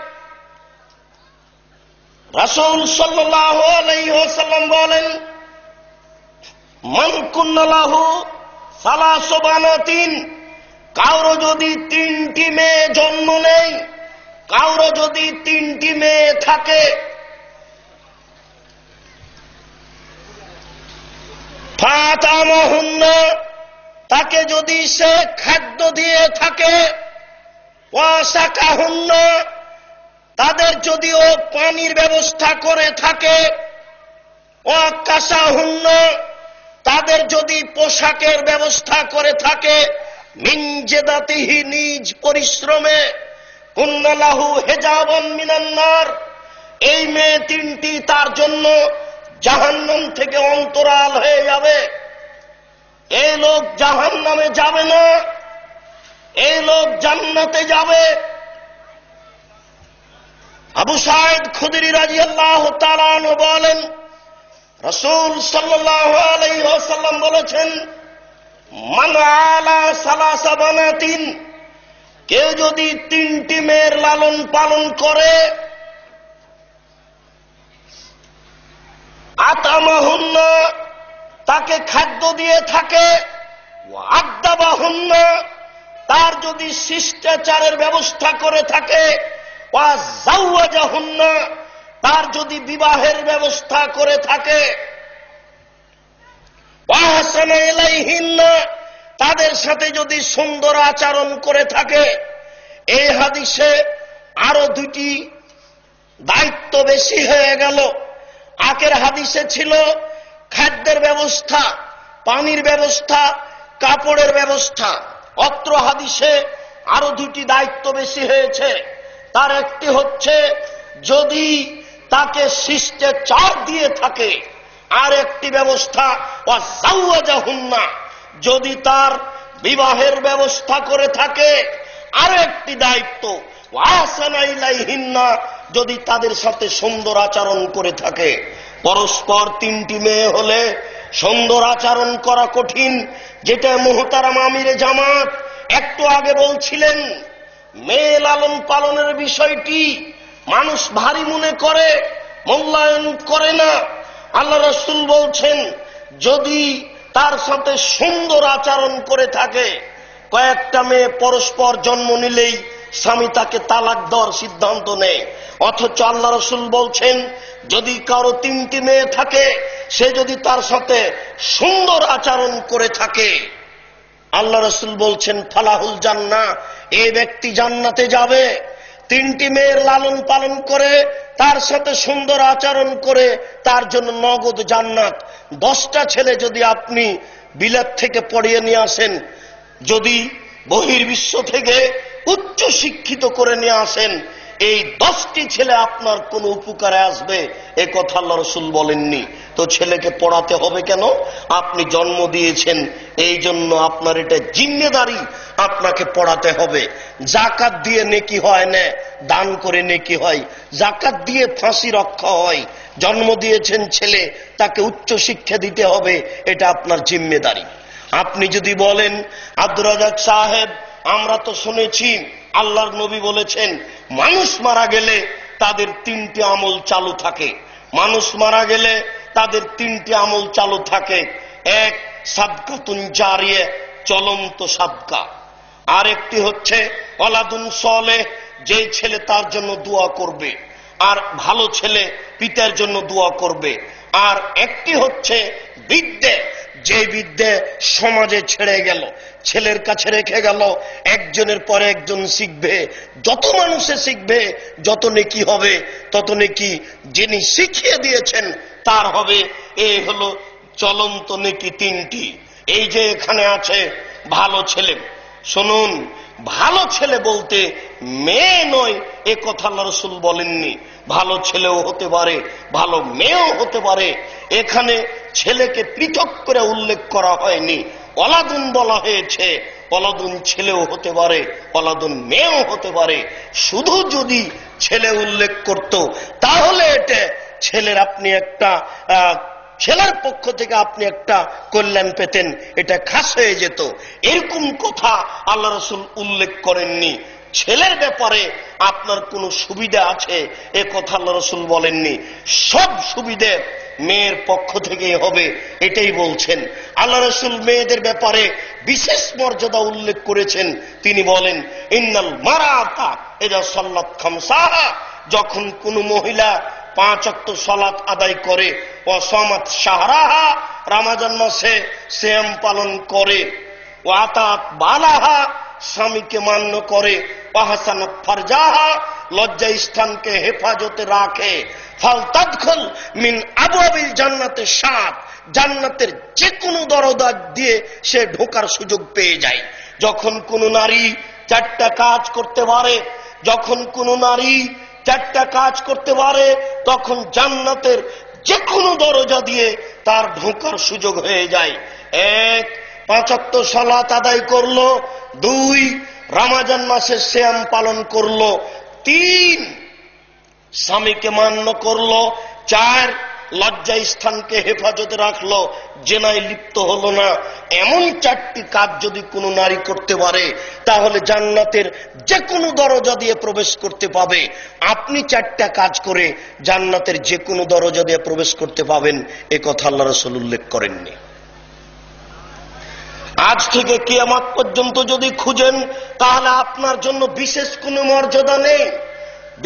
রাসূল সাল্লাল্লাহু আলাইহি ওয়াসাল্লাম বলেন, মান কুন্না লাহু সালাসু বানাতিন, কারো যদি 3টি মেয়ে জন্ম নেয়, কারো যদি 3টি মেয়ে থাকে, ফাতামাহুন্না, তাকে যদি সে খাদ্য দিয়ে থাকে, ওয়াসাকাহুন্না, তাদের যদিও পানির ব্যবস্থা করে থাকে, ওয়াকাসাহুন্না, তাদের যদি পোশাকের ব্যবস্থা করে থাকে, মিন জাদাতিহি, নিজ পরিশ্রমে, কুন্নালাহু হিজাবান মিনান নার, এই মেয়ে 3টি তার জন্য জাহান্নাম থেকে অন্তরাল হয়ে যাবে। এই লোক জাহান্নামে যাবে না, এই লোক জান্নাতে যাবে। আবু সাঈদ খুদরি রাদিয়াল্লাহু তাআলা আনহু বলেন, রাসূল সাল্লাল্লাহু আলাইহি ওয়াসাল্লাম বলেছেন, মান আলা সালাসা বানাতিন, কেউ যদি 3টি মেয়ের লালন পালন করে, আতামাহুন্না, তাকে খাদ্য দিয়ে থাকে, আদাবাহুন্না, তার যদি শিষ্টাচারের ব্যবস্থা করে থাকে, ওয়াজাওয়াজাহুন্না, তার যদি বিবাহের ব্যবস্থা করে থাকে, ওয়াহসানা ইলাইহিন্না, তাদের সাথে যদি সুন্দর আচরণ করে থাকে। এই হাদিসে আরো 2টি দায়িত্ব বেশি হয়ে গেল। আগের হাদিসে ছিল খাদ্যের ব্যবস্থা, পানির ব্যবস্থা, কাপড়ের ব্যবস্থা। অত্র হাদিসে আরো 2টি দায়িত্ব বেশি হয়েছে। তার একটি হচ্ছে যদি তাকে শিষ্টাচার দিয়ে থাকে, আর একটি ব্যবস্থা ওয়াজাওয়াজাহুন্না, যদি তার বিবাহের ব্যবস্থা করে থাকে। আর একটি দায়িত্ব ওয়াহসানা ইলাইহিন্না, যদি তাদের সাথে সুন্দর আচরণ করে থাকে। পরস্পর 3টি মেয়ে হলে সুন্দর আচরণ করা কঠিন, যেটা মুহতারাম আমিরে জামাত একটু আগে বলছিলেন। মেয়ে লালন পালনের বিষয়টি মানুষ ভারী মনে করে, মূল্যায়ন করে না। আল্লাহ রাসূল বলছেন, যদি তার সাথে সুন্দর আচরণ করে থাকে। কয়েকটা মেয়ে পরস্পর জন্ম নিলেই স্বামী তাকে তালাক দেওয়ার সিদ্ধান্ত নেয়, অথচ আল্লাহ রাসূল বলছেন, যদি কারো 3টি মেয়ে থাকে, সে যদি তার সাথে সুন্দর আচরণ করে থাকে, আল্লাহ রাসূল বলছেন ফালাহুল জান্নাহ, এই ব্যক্তি জান্নাতে যাবে। 3টি মেয়ের লালন পালন করে, তার সাথে সুন্দর আচরণ করে, তার জন্য নগদ জান্নাত। 10টা ছেলে যদি আপনি বিলেত থেকে পড়িয়ে নিয়ে আসেন, যদি বহির্বিশ্ব থেকে উচ্চ শিক্ষিত করে নিয়ে আসেন, এই 10টি ছেলে আপনার কোন উপকারে আসবে এ কথা আল্লাহ রাসূল বলেননি। তো ছেলেকে পড়াতে হবে কেন? আপনি জন্ম দিয়েছেন, এই জন্য আপনার এটা জিম্মেদারি, আপনাকে পড়াতে হবে। যাকাত দিয়ে নেকি হয় না, দান করে নেকি হয়। যাকাত দিয়ে ফাঁসি রক্ষা হয়। জন্ম দিয়েছেন ছেলে, তাকে উচ্চ শিক্ষা দিতে হবে, এটা আপনার জিম্মেদারি। আপনি যদি বলেন, আব্দুর রাজ্জাক সাহেব, আমরা তো শুনেছি আল্লাহর নবী বলেছেন মানুষ মারা গেলে তাদের 3টি আমল চালু থাকে। মানুষ মারা গেলে তাদের 3টি আমল চালু থাকে। এক, সাদকাতুন জারিয়া, চলন্ত সাদকা। আর একটি হচ্ছে ওয়ালাদুন সালেহ, যে ছেলে তার জন্য দোয়া করবে, আর ভালো ছেলে পিতার জন্য দোয়া করবে। আর একটি হচ্ছে বিদ্যে, যে বিদ্যে সমাজে ছেড়ে গেল, ছেলের কাছে রেখে গেল, একজনের পরে একজন শিখবে। যত মানুষে শিখবে যত নেকি হবে, তত নেকি যিনি শিখিয়ে দিয়েছেন তার হবে। এই হলো চলন্ত নেকি 3টি। এই যে এখানে আছে ভালো ছেলে, শুনুন, ভালো ছেলে বলতে মেয়ে নয়, এ কথা আল্লাহ রাসূল বলেননি। ভালো ছেলেও হতে পারে, ভালো মেয়েও হতে পারে। এখানে ছেলেকে পৃথক করে উল্লেখ করা হয়নি, ওয়ালাদুন বলা হয়েছে। ওয়ালাদুন ছেলেও হতে পারে, ওয়ালাদুন মেয়েও হতে পারে। শুধু যদি ছেলে উল্লেখ করত, তাহলে এটা ছেলের আপনি একটা ছেলের পক্ষ থেকে আপনি একটা কল্যাণ পেতেন, এটা খাস হয়ে যেত। এরকম কথা আল্লাহ রাসূল উল্লেখ করেননি। ছেলের ব্যাপারে আপনার কোনো সুবিধা আছে এ কথা আল্লাহ রাসূল বলেননি। সব সুবিধে মেয়ের পক্ষ থেকেই হবে, এটাই বলছেন। আল্লাহ রাসূল মেয়েদের ব্যাপারে বিশেষ মর্যাদা উল্লেখ করেছেন। তিনি বলেন, ইন্নাল মারাতা ইযা সাল্লাত খামসাহা, যখন কোন মহিলা 5 ওয়াক্ত সালাত আদায় করে, ও সামাত শাহরাহা, রমজান মাসে সিয়াম পালন করে, ও আতাত বালাহা, স্বামীকে মান্য করে, ওয়াহসানাত ফারজাহা, লজ্জা স্থানকে হেফাজতে রাখে, ফালতাদখুল মিন আবওয়াবিল জান্নাতে 7, জান্নাতের যে কোনো দরজা দিয়ে সে ঢোকার সুযোগ পেয়ে যায়। যখন কোন নারী 4টা কাজ করতে পারে, যখন কোন নারী 4টা কাজ করতে পারে, তখন জান্নাতের যে কোনো দরজা দিয়ে তার ঢোকার সুযোগ হয়ে যায়। 1, 5 ওয়াক্ত সালাত আদায় করলো, 2 রমজান মাসের সিয়াম পালন করলো, 3 স্বামীকে মান্য করলো, 4 লজ্জা স্থানকে হেফাজতে রাখলো, জেনায় লিপ্ত হলো না। এমন 4টি কাজ যদি কোনো নারী করতে পারে তাহলে জান্নাতের যে কোনো দরজা দিয়ে প্রবেশ করতে পাবে। আপনি 4টা কাজ করে জান্নাতের যে কোনো দরজা দিয়ে প্রবেশ করতে পাবেন, এ কথা আল্লাহ রাসূল উল্লেখ করেননি। আজ থেকে কিয়ামত পর্যন্ত যদি খুঁজেন তাহলে আপনার জন্য বিশেষ কোনো মর্যাদা নেই।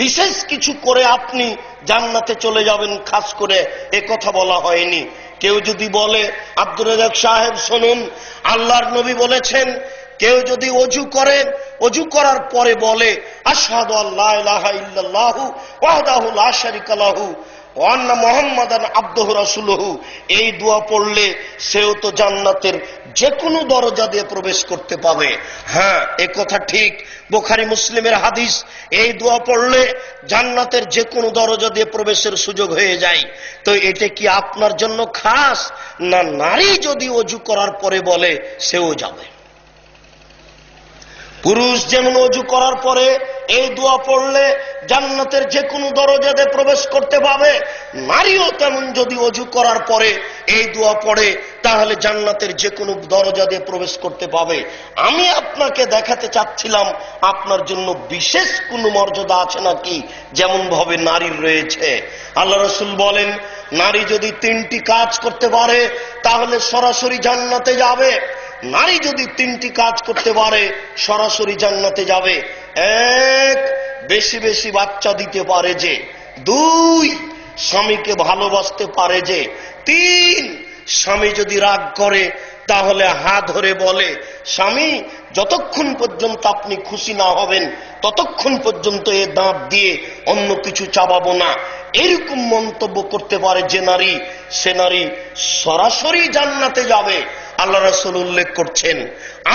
বিশেষ কিছু করে আপনি জান্নাতে চলে যাবেন খাস করে এ কথা বলা হয়নি। কেউ যদি বলে, আব্দুর রাজ্জাক সাহেব শুনুন, আল্লাহর নবী বলেছেন কেউ যদি অজু করেন, অজু করার পরে বলে আশহাদু আল্লা ইলাহা ইল্লাল্লাহু ওয়াহদাহু লা শারীকা লাহু ওয়া আন্না মুহাম্মাদান আবদুহু রাসূলুহু, এই দোয়া পড়লে সেও তো জান্নাতের যে কোনো দরজা দিয়ে প্রবেশ করতে পাবে। হ্যাঁ, এ কথা ঠিক, বুখারী মুসলিমের হাদিস। এই দোয়া পড়লে জান্নাতের যে কোনো দরজা দিয়ে প্রবেশের সুযোগ হয়ে যায়। তো এটা কি আপনার জন্য খাস, না নারী যদি অজু করার পরে বলে সেও যাবে? পুরুষ যেমন অজু করার পরে এই দোয়া পড়লে জান্নাতের যে কোনো দরজা দিয়ে প্রবেশ করতে পাবে, নারীও তেমন যদি অজু করার পরে এই দোয়া পড়ে তাহলে জান্নাতের যে কোনো দরজা দিয়ে প্রবেশ করতে পাবে। আমি আপনাকে দেখাতে চাচ্ছিলাম আপনার জন্য বিশেষ কোনো মর্যাদা আছে নাকি, যেমন ভাবে নারীর রয়েছে। আল্লাহ রাসূল বলেন, নারী যদি 3টি কাজ করতে পারে তাহলে সরাসরি জান্নাতে যাবে। নারী যদি 3টি কাজ করতে পারে সরাসরি জান্নাতে যাবে। 1, বেশি বেশি বাচ্চা দিতে পারে যে, 2, স্বামীকে ভালোবাসতে পারে যে, 3, স্বামী যদি রাগ করে তাহলে হাত ধরে বলে, স্বামী যতক্ষণ পর্যন্ত আপনি খুশি না হবেন ততক্ষণ পর্যন্ত এ দাঁত দিয়ে অন্য কিছু চাবাবো না। এরকম মন্তব্য করতে পারে যে নারী, সে নারী সরাসরি জান্নাতে যাবে। আল্লাহ রাসূল উল্লেখ করছেন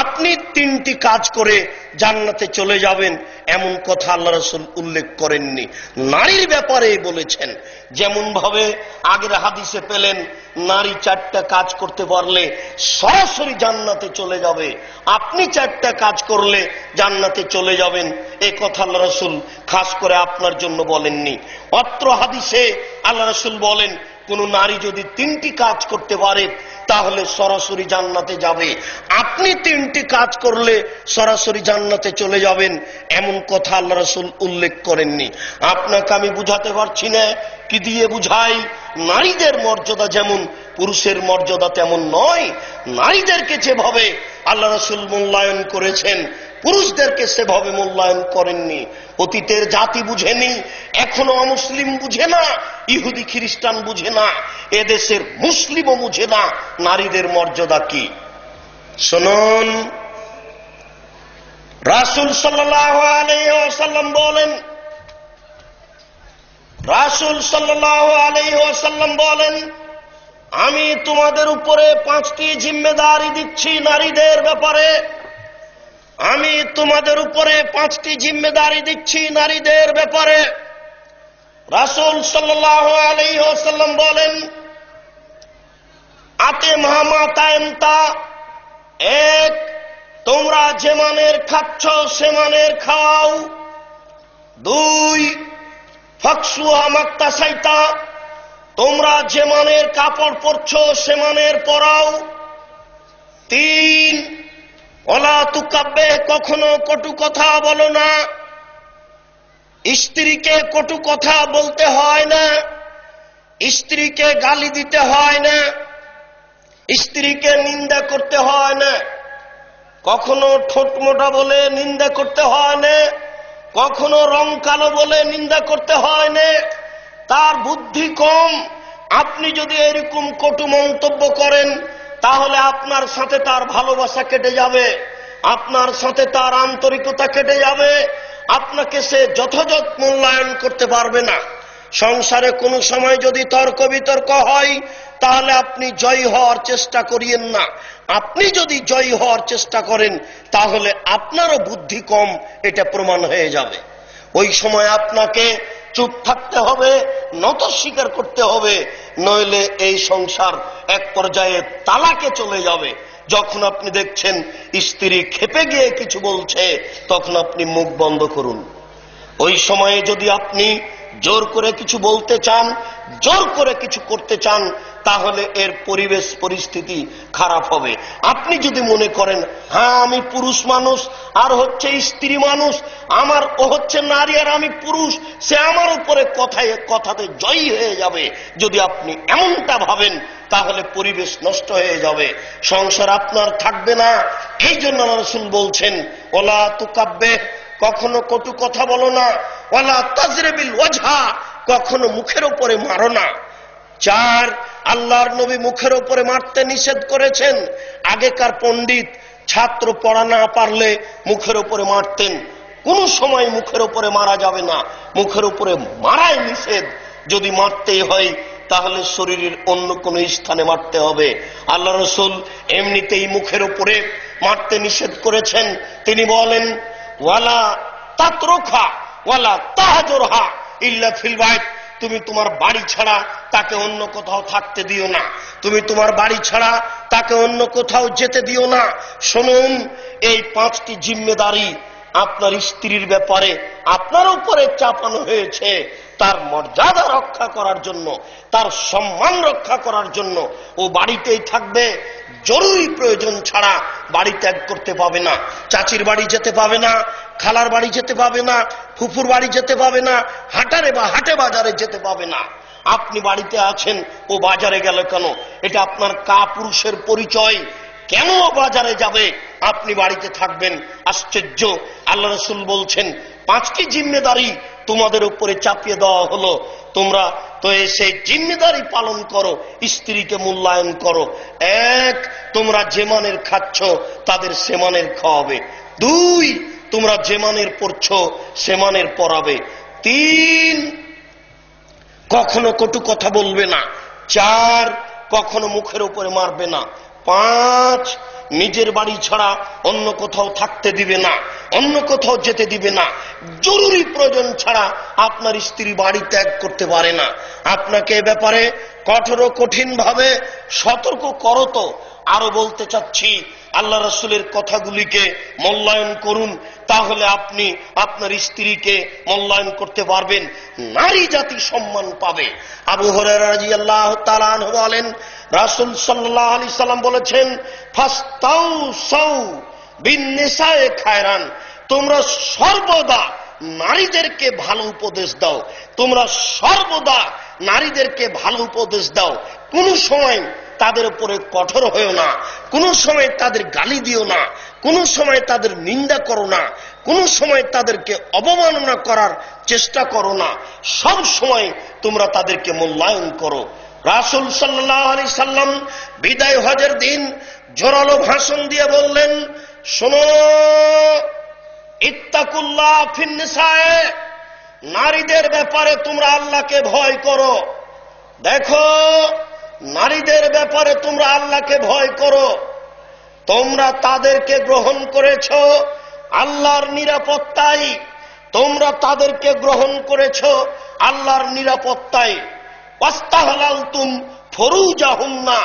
আপনি 3টি কাজ করে জান্নাতে চলে যাবেন, এমন কথা আল্লাহ রাসূল উল্লেখ করেননি। নারীর ব্যাপারে বলেছেন, যেমন ভাবে আগের হাদিসে পেলেন নারী 4টা কাজ করতে পারলে সরাসরি জান্নাতে চলে যাবে, আপনি 4টা কাজ করলে জান্নাতে চলে যাবেন, এ কথা আল্লাহ রাসূল খাস করে আপনার জন্য বলেননি। অত্র হাদিসে আল্লাহ রাসূল বলেন, কোন নারী যদি 3টি কাজ করতে পারে তাহলে সরাসরি জান্নাতে যাবে। আপনি 3টি কাজ করলে সরাসরি জান্নাতে চলে যাবেন, এমন কথা আল্লাহ রাসূল উল্লেখ করেননি। আপনাকে আমি বুঝাতে পারছি না, কি দিয়ে বুঝাই? নারীদের মর্যাদা যেমন পুরুষের মর্যাদা তেমন নয়। নারীদেরকে যেভাবে আল্লাহ রাসূল মূল্যায়ন করেছেন পুরুষদেরকে সেভাবে মূল্যায়ন করেননি। অতীতের জাতি বুঝেনি, এখনো অমুসলিম বুঝে না, ইহুদি খ্রিস্টান বুঝে না, এদেশের মুসলিমও বুঝে না নারীদের মর্যাদা কি। শুনুন, রাসূল সাল্লাল্লাহু আলাইহি ওয়াসাল্লাম বলেন, রাসূল সাল্লাল্লাহু আলাইহি ওয়াসাল্লাম বলেন, আমি তোমাদের উপরে 5টি জিম্মেদারি দিচ্ছি নারীদের ব্যাপারে। আমি তোমাদের উপরে 5টি জিম্মেদারি দিচ্ছি নারীদের ব্যাপারে। রাসূল সাল্লাল্লাহু আলাইহি ওয়াসাল্লাম বলেন, আতে মামা তায়েমতা, 1, তোমরা যে মানের খাচ্ছ সে মানের খাও। 2, ফাকসুহা মাক্তাসাইতা, তোমরা যে মানের কাপড় পরছো সে মানের পরাও। 3, ওলা তুকাব্বে, কখনো কটু কথা বলো না। স্ত্রীকে কটু কথা বলতে হয় না, স্ত্রীকে গালি দিতে হয় না, স্ত্রীকে নিন্দা করতে হয় না, কখনো ঠোঁট মোটা বলে নিন্দা করতে হয় না, কখনো রং কালো বলে নিন্দা করতে হয় না। তার বুদ্ধি কম, আপনি যদি এরকম কটু মন্তব্য করেন তাহলে আপনার সাথে তার ভালোবাসা কেটে যাবে, আপনার সাথে তার আন্তরিকতা কেটে যাবে, আপনাকে সে যথাযথ মূল্যায়ন করতে পারবে না। সংসারে কোনো সময় যদি তর্ক বিতর্ক হয় তাহলে আপনি জয়ী হওয়ার চেষ্টা করিয়েন না। আপনি যদি জয়ী হওয়ার চেষ্টা করেন তাহলে আপনারও বুদ্ধি কম, এটা প্রমাণ হয়ে যাবে। ওই সময় আপনাকে চুপ থাকতে হবে, নত স্বীকার করতে হবে, নইলে এই সংসার এক পর্যায়ে তালাকে চলে যাবে। যখন আপনি দেখছেন স্ত্রী ক্ষেপে গিয়ে কিছু বলছে, তখন আপনি মুখ বন্ধ করুন। ওই সময়ে যদি আপনি জোর করে কিছু বলতে চান, জোর করে কিছু করতে চান, তাহলে এর পরিবেশ পরিস্থিতি খারাপ হবে। আপনি যদি মনে করেন হ্যাঁ আমি পুরুষ মানুষ আর হচ্ছে স্ত্রী মানুষ, আমার ও হচ্ছে নারী আর আমি পুরুষ, সে আমার উপরে কথাতে জয়ী হয়ে যাবে, যদি আপনি এমনটা ভাবেন, তাহলে পরিবেশ নষ্ট হয়ে যাবে, সংসার আপনার থাকবে না। এই জন্য রাসূল বলছেন ওলা তুকাব্বে, কখনো কটু কথা বলো না, ওয়ালা তাজরিবিল ওয়াজহা, কখনো মুখের উপরে মারো না। 4, আল্লাহর নবী মুখের উপরে মারতে নিষেধ করেছেন। আগেকার পণ্ডিত ছাত্র পড়া না পারলে মুখের উপরে মারতেন। কোন সময় মুখের উপরে মারা যাবে না, মুখের উপরে মারাই নিষেধ। যদি মারতেই হয় তাহলে শরীরের অন্য কোনো স্থানে মারতে হবে। আল্লাহ রাসূল এমনিতেই মুখের উপরে মারতে নিষেধ করেছেন। তিনি বলেন ওয়ালা তাতরুখা ওয়ালা তাহজুরহা ইল্লা ফিল বাইত, তুমি তোমার বাড়ি ছাড়া তাকে অন্য কোথাও থাকতে দিও না, তুমি তোমার বাড়ি ছাড়া তাকে অন্য কোথাও যেতে দিও না। শুনুন, এই 5টি জিম্মেদারি আপনার স্ত্রীর ব্যাপারে আপনার উপরে চাপানো হয়েছে, তার মর্যাদা রক্ষা করার জন্য, তার সম্মান রক্ষা করার জন্য। ও বাড়িতেই থাকবে, জরুরি প্রয়োজন ছাড়া বাড়ি ত্যাগ করতে পাবে না। চাচির বাড়ি যেতে পাবে না, খালার বাড়ি যেতে পাবে না, ফুফুর বাড়ি যেতে পাবে না, হাটে বাজারে যেতে পাবে না। আপনি বাড়িতে আছেন, ও বাজারে গেল কেন? এটা আপনার কাপুরুষের পরিচয়। কেন বাজারে যাবে? আপনি বাড়িতে থাকবেন। আশ্চর্য, আল্লাহ রাসূল বলছেন 5টি জিম্মেদারি তোমাদের উপরে চাপিয়ে দেওয়া হলো, তোমরা তো সেই জিম্মেদারি পালন করো, স্ত্রীকে মূল্যায়ন করো। 1, তোমরা যে মানের খাচ্ছ তাদের সে মানের খাওয়াবে। 2, তোমরা যে মানের পড়ছো সে মানের পড়াবে। 3, কখনো কটু কথা বলবে না। 4, কখনো মুখের উপরে মারবে না। 5, নিজের বাড়ি ছাড়া অন্য কোথাও থাকতে দিবে না, অন্য কোথাও যেতে দিবে না। জরুরি প্রয়োজন ছাড়া আপনার স্ত্রী বাড়ি ত্যাগ করতে পারে না। আপনাকে এ ব্যাপারে কঠিন ভাবে সতর্ক করো। তো আরো বলতে চাচ্ছি, আল্লাহ রাসূলের কথাগুলিকে মূল্যায়ন করুন, তাহলে আপনি আপনার স্ত্রীকে মূল্যায়ন করতে পারবেন, নারী জাতি সম্মান পাবে। আবু হুরায়রা রাদিয়াল্লাহু তাআলা আনহু বলেন, রাসূল সাল্লাল্লাহু আলাইহি সাল্লাম বলেছেন, ফাস্তাউসাউ বিন্নিসায়ে খায়রান, তোমরা সর্বদা নারীদেরকে ভালো উপদেশ দাও, তোমরা সর্বদা নারীদেরকে ভালো উপদেশ দাও। কোন সময় তাদের উপরে কঠোর হয়েও না, কোন সময় তাদের গালি দিও না, কোন সময় তাদের নিন্দা করো না, কোন সময় তাদেরকে অবমাননা করার চেষ্টা করো না। সব সময় তোমরা তাদেরকে মূল্যায়ন করো। রাসূল সাল্লাল্লাহু আলাইহি সাল্লাম বিদায় হজের দিন জোরালো ভাষণ দিয়ে বললেন, শোনো, ইত্তাকুল্লাহ ফিন নিসায়ে, নারীদের ব্যাপারে তোমরা আল্লাহকে ভয় করো। দেখো, নারীদের ব্যাপারে তোমরা আল্লাহকে ভয় করো। তোমরা তাদেরকে গ্রহণ করেছ আল্লাহর নিরাপত্তায়, তোমরা তাদেরকে গ্রহণ করেছ আল্লাহর নিরাপত্তায়। ওয়াস্তাহলালতুম ফুরুজাহুন্না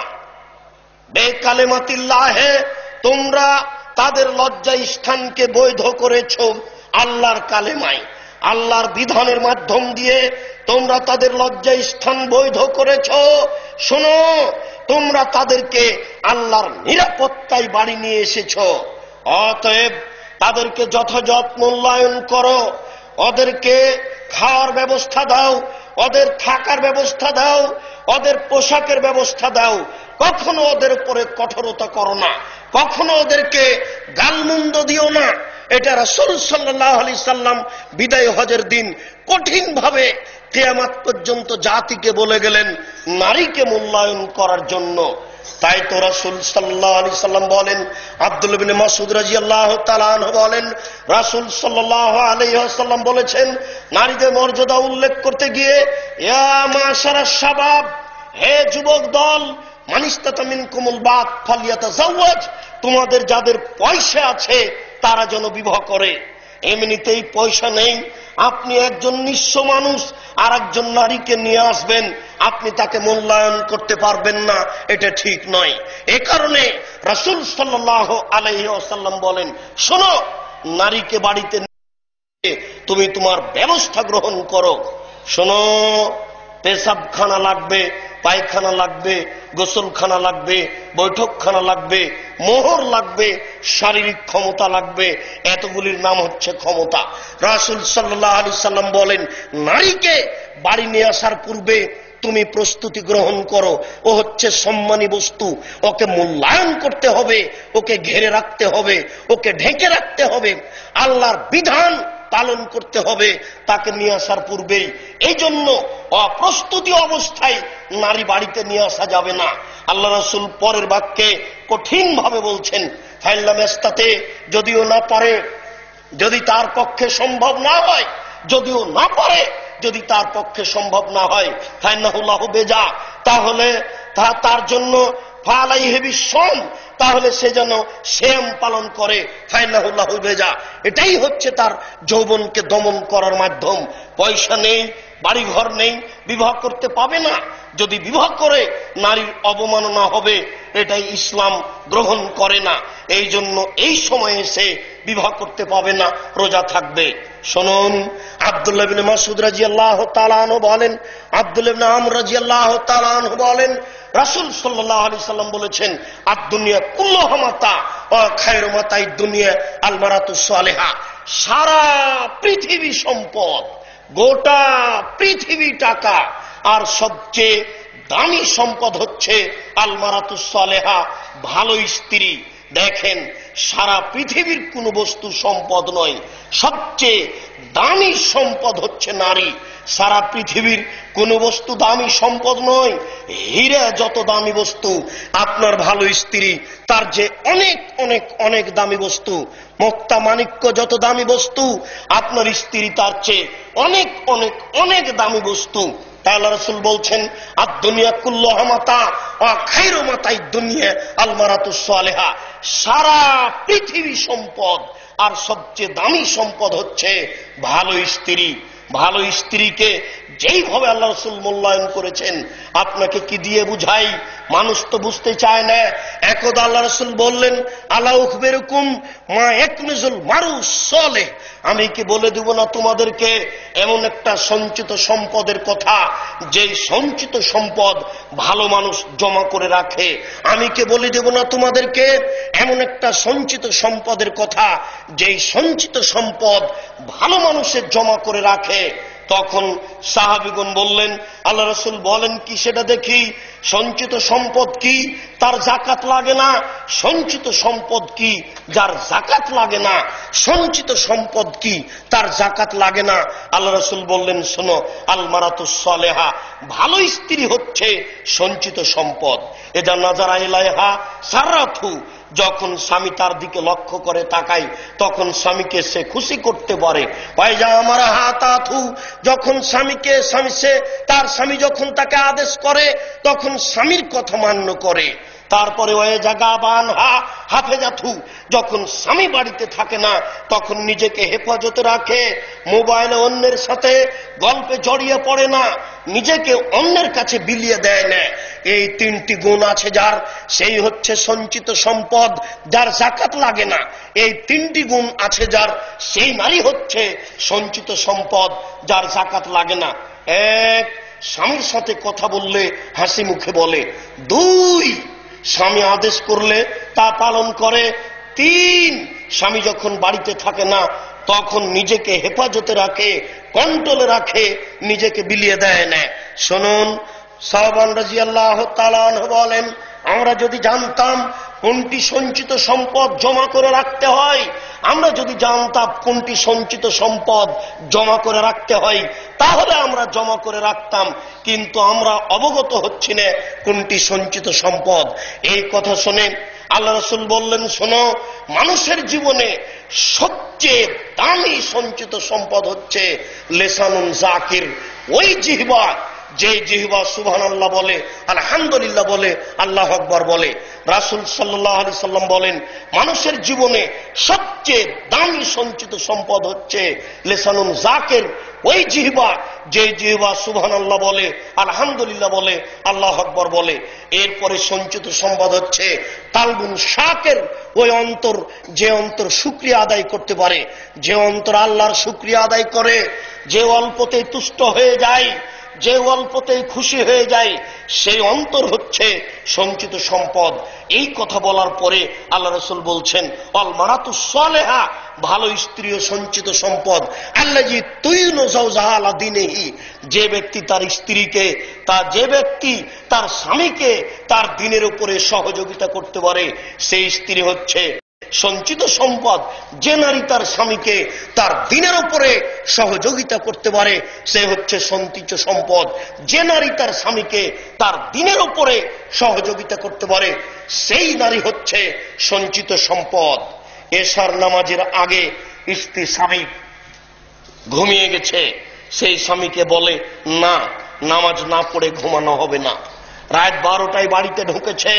বেকালিমাতিল্লাহে, তোমরা তাদের লজ্জা স্থানকে বৈধ করেছ আল্লাহর কালেমায়, আল্লাহর বিধানের মাধ্যম দিয়ে তোমরা তাদের লজ্জা স্থান বৈধ করেছ। শোনো, তোমরা তাদেরকে আল্লাহর নিরাপত্তায় বাড়ি নিয়ে এসেছ। অতএব তাদেরকে যথাযথ মূল্যায়ন করো, ওদেরকে খাওয়ার ব্যবস্থা দাও, ওদের থাকার ব্যবস্থা দাও, ওদের পোশাকের ব্যবস্থা দাও। কখনো ওদের উপরে কঠোরতা করো না, কখনো ওদেরকে গালমন্দ দিও না। এটা রাসূল সাল্লাল্লাহু আলাইহি সাল্লাম বিদায় হজের দিন কঠিন ভাবে কিয়ামত পর্যন্ত জাতিকে বলে গেলেন নারীকে মূল্যায়ন করার জন্য। তাই তো রাসূল সাল্লাল্লাহু আলাইহি সাল্লাম বলেন, আব্দুল্লাহ ইবনে মাসউদ রাদিয়াল্লাহু তাআলা আনহু বলেন, রাসূল সাল্লাল্লাহু আলাইহি ওয়াসাল্লাম বলেছেন, নারীদের মর্যাদা উল্লেখ করতে গিয়ে, ইয়া মাশারাশ শাবাব, হে যুবক দল, মানিস্তাতা মিনকুমুল বাত ফালিয়াতাজাওয়াজ, তোমাদের যাদের পয়সা আছে তারা যেন বিবাহ করে। এমনিতেই পয়সা নেই, আপনি একজন নিঃস্ব মানুষ আর একজন নারীকে নিয়ে আসবেন, আপনি তাকে মূল্যায়ন করতে পারবেন না, এটা ঠিক নয়। এ কারণে রাসূল সাল্লাল্লাহু আলাইহি ওয়াসাল্লাম বলেন, শোনো, নারীকে বাড়িতে নিয়ে তুমি তোমার ব্যবস্থা গ্রহণ করো। শোনো, পেশাবখানা লাগবে, পায়খানা লাগবে, গোসলখানা লাগবে, বৈঠকখানা লাগবে, মোহর লাগবে, শারীরিক ক্ষমতা লাগবে, এতগুলির নাম হচ্ছে ক্ষমতা। রাসূল সাল্লাল্লাহু আলাইহি সাল্লাম বলেন, নারীকে বাড়ি নিয়ে আসার পূর্বে তুমি প্রস্তুতি গ্রহণ করো। ও হচ্ছে সম্মানী বস্তু, ওকে মূল্যায়ন করতে হবে, ওকে ঘেরে রাখতে হবে, ওকে ঢেকে রাখতে হবে, আল্লাহর বিধান পালন করতে হবে তাকে নিয়ে আসার পূর্বেই। এই জন্য অপ্রস্তুতি অবস্থায় নারী বাড়িতে নিয়ে আসা যাবে না। আল্লাহ রাসূল পরের বাক্যে কঠিন ভাবে বলছেন, ফাইল্লাম ইস্তাতে, যদিও না পারে, যদি তার পক্ষে সম্ভব না হয়, যদিও না পারে, যদি তার পক্ষে সম্ভব না হয়, ফাইন্নাহু লাহু বেজা, তাহলে তার জন্য ফালাইহি বিসম, তাহলে সে যেন শ্যাম পালন করে, ফাইন্নাহু লাহু বেজা। এটাই হচ্ছে তার যৌবনকে দমন করার মাধ্যম। পয়সা নেই, বাড়িঘর নেই, বিবাহ করতে পাবে না। যদি বিবাহ করে নারীর অবমাননা হবে, এটাই ইসলাম গ্রহণ করে না। এই জন্য এই সময়ে সে বিবাহ করতে পাবে না, রোজা থাকবে। শুনুন, আব্দুল্লাহ ইবনে মাসউদ রাদিয়াল্লাহু তাআলা আনহু বলেন, আব্দুল্লাহ ইবনে আমর রাদিয়াল্লাহু তাআলা আনহু বলেন, রাসূল সাল্লাল্লাহু আলাইহি সাল্লাম বলেছেন, আদ-দুনিয়া কুল্লুহা মাতা ওয়া খায়রু মাতাই দুনিয়া আল মারাতু সালেহা। সারা পৃথিবী সম্পদ, গোটা পৃথিবী টাকা, আর সবচেয়ে দামি সম্পদ হচ্ছে আল মারাতু সালেহা, ভালো স্ত্রী। দেখেন, সারা পৃথিবীর কোন বস্তু সম্পদ নয়, সবচেয়ে দামি সম্পদ হচ্ছে নারী। সারা পৃথিবীর কোন বস্তু দামি সম্পদ নয়। হীরা যত দামি বস্তু, আপনার ভালো স্ত্রী তার যে অনেক অনেক অনেক দামি বস্তু। মুক্তা মাণিক্য যত দামি বস্তু, আপনার স্ত্রী তার চেয়ে অনেক অনেক অনেক দামি বস্তু। তাই আল্লাহ রাসূল বলছেন, আদ-দুনিয়া কুল্লুহা মাতা ওয়া খায়রু মাতাই দুনিয়া আল মারাতুস সালেহা। সারা পৃথিবী সম্পদ, আর সবচেয়ে দামি সম্পদ হচ্ছে ভালো স্ত্রী। ভালো স্ত্রীকে যেইভাবে আল্লাহ রাসূল মূল্যায়ন করেছেন, আপনাকে কি দিয়ে বুঝাই? মানুষ তো বুঝতে চায় না। একদা আল্লাহ রাসূল বললেন, আলা উখবিরুকুম মা ইয়াকনুজুল মারুস সালেহ, আমি কি বলে দেব না তোমাদেরকে এমন একটা সঞ্চিত সম্পদের কথা, যেই সঞ্চিত সম্পদ ভালো মানুষ জমা করে রাখে? আমি কি বলে দেব না তোমাদেরকে এমন একটা সঞ্চিত সম্পদের কথা, যেই সঞ্চিত সম্পদ ভালো মানুষের জমা করে রাখে? তখন সাহাবীগণ বললেন, আল্লাহ রাসূল বলেন কি সেটা দেখি। সঞ্চিত সম্পদ কি? তার যাকাত লাগে না। সঞ্চিত সম্পদ কি? যার যাকাত লাগে না। সঞ্চিত সম্পদ কি? তার যাকাত লাগে না। আল্লাহ রাসূল বললেন, শোনো, আল মারাতুস সালেহা, ভালো স্ত্রী হচ্ছে সঞ্চিত সম্পদ। এদা নাজারা ইলাইহা সারাথু, যখন স্বামী তার দিকে লক্ষ্য করে তাকায়, তখন স্বামীকে সে খুশি করতে পারে। পায়জা আমার হাতাথু, যখন তার স্বামী যখন তাকে আদেশ করে, তখন স্বামীর কথা মান্য করে। তারপরে ওই জায়গা বান হাফেজাথু, যখন স্বামী বাড়িতে থাকে না, তখন নিজেকে হেফাজতে রাখে। মোবাইলে অন্যের সাথে গল্পে জড়িয়ে পড়ে না, নিজেকে অন্যের কাছে বিলিয়ে দেয় না। এই তিনটি গুণ আছে যার, সেই হচ্ছে সঞ্চিত সম্পদ, যার যাকাত লাগে না। এই তিনটি গুণ আছে যার, সেই নারী হচ্ছে সঞ্চিত সম্পদ, যার যাকাত লাগে না। এক, স্বামীর সাথে কথা বললে হাসি মুখে বলে। দুই, স্বামী আদেশ করলে তা পালন করে। তিন, স্বামী যখন বাড়িতে থাকে না, তখন নিজেকে হেফাজতে রাখে, কন্ট্রোলে রাখে, নিজেকে বিলিয়ে দেয় না। শুনুন, সাহাবান রাদিয়াল্লাহু তাআলা আনহু বলেন, আমরা যদি জানতাম কোনটি সঞ্চিত সম্পদ জমা করে রাখতে হয়, আমরা যদি জানতাম কোনটি সঞ্চিত সম্পদ জমা করে রাখতে হয়, তাহলে আমরা জমা করে রাখতাম। কিন্তু আমরা অবগত হচ্ছি না কোনটি সঞ্চিত সম্পদ। এই কথা শুনে আল্লাহ রাসূল বললেন, শোনো, মানুষের জীবনে সবচেয়ে দামি সঞ্চিত সম্পদ হচ্ছে লিসানুন যাকির, ওই জিহ্বা যে জিহ্বা সুবহানাল্লাহ বলে, আলহামদুলিল্লাহ বলে, আল্লাহু আকবার বলে। রাসূল সাল্লাল্লাহু আলাইহি সাল্লাম বলেন, মানুষের জীবনে সবচেয়ে দামি সঞ্চিত সম্পদ হচ্ছে লিসানুন যাকির, ওই জিহ্বা যে জিহ্বা সুবহানাল্লাহ বলে, আলহামদুলিল্লাহ বলে, আল্লাহু আকবার বলে। এরপরে সঞ্চিত সম্পদ হচ্ছে কালবুন শাকির, ওই অন্তর, যে অন্তর শুকরিয়া আদায় করতে পারে, যে অন্তর আল্লাহর শুকরিয়া আদায় করে, যে অল্পতেই তুষ্ট হয়ে যায়, যে অল্পতেই খুশি হয়ে যায়, সেই অন্তর হচ্ছে সঞ্চিত সম্পদ। এই কথা বলার পরে আল্লাহ রাসূল বলছেন, আল মারাতুস সালেহা, ভালো স্ত্রীও সঞ্চিত সম্পদ। আল্লাজি তুইনু যাওজাহা আলা দীনিহি, যে ব্যক্তি তার স্ত্রীকে, যে ব্যক্তি তার স্বামীকে তার দ্বীনের উপরে সহযোগিতা করতে পারে, সেই স্ত্রী হচ্ছে সঞ্চিত সম্পদ। যে নারী তার স্বামীকে তার দ্বীনের উপরে সহযোগিতা করতে পারে, সে হচ্ছে সঞ্চিত সম্পদ। যে নারী তার স্বামীকে তার দ্বীনের উপরে সহযোগিতা করতে পারে, সেই নারী হচ্ছে সঞ্চিত সম্পদ। এশার নামাজের আগে স্বামী ঘুমিয়ে গেছে, সেই স্বামীকে বলে, না, নামাজ না পড়ে ঘুমানো হবে না। রাত 12টায় বাড়িতে ঢুকেছে,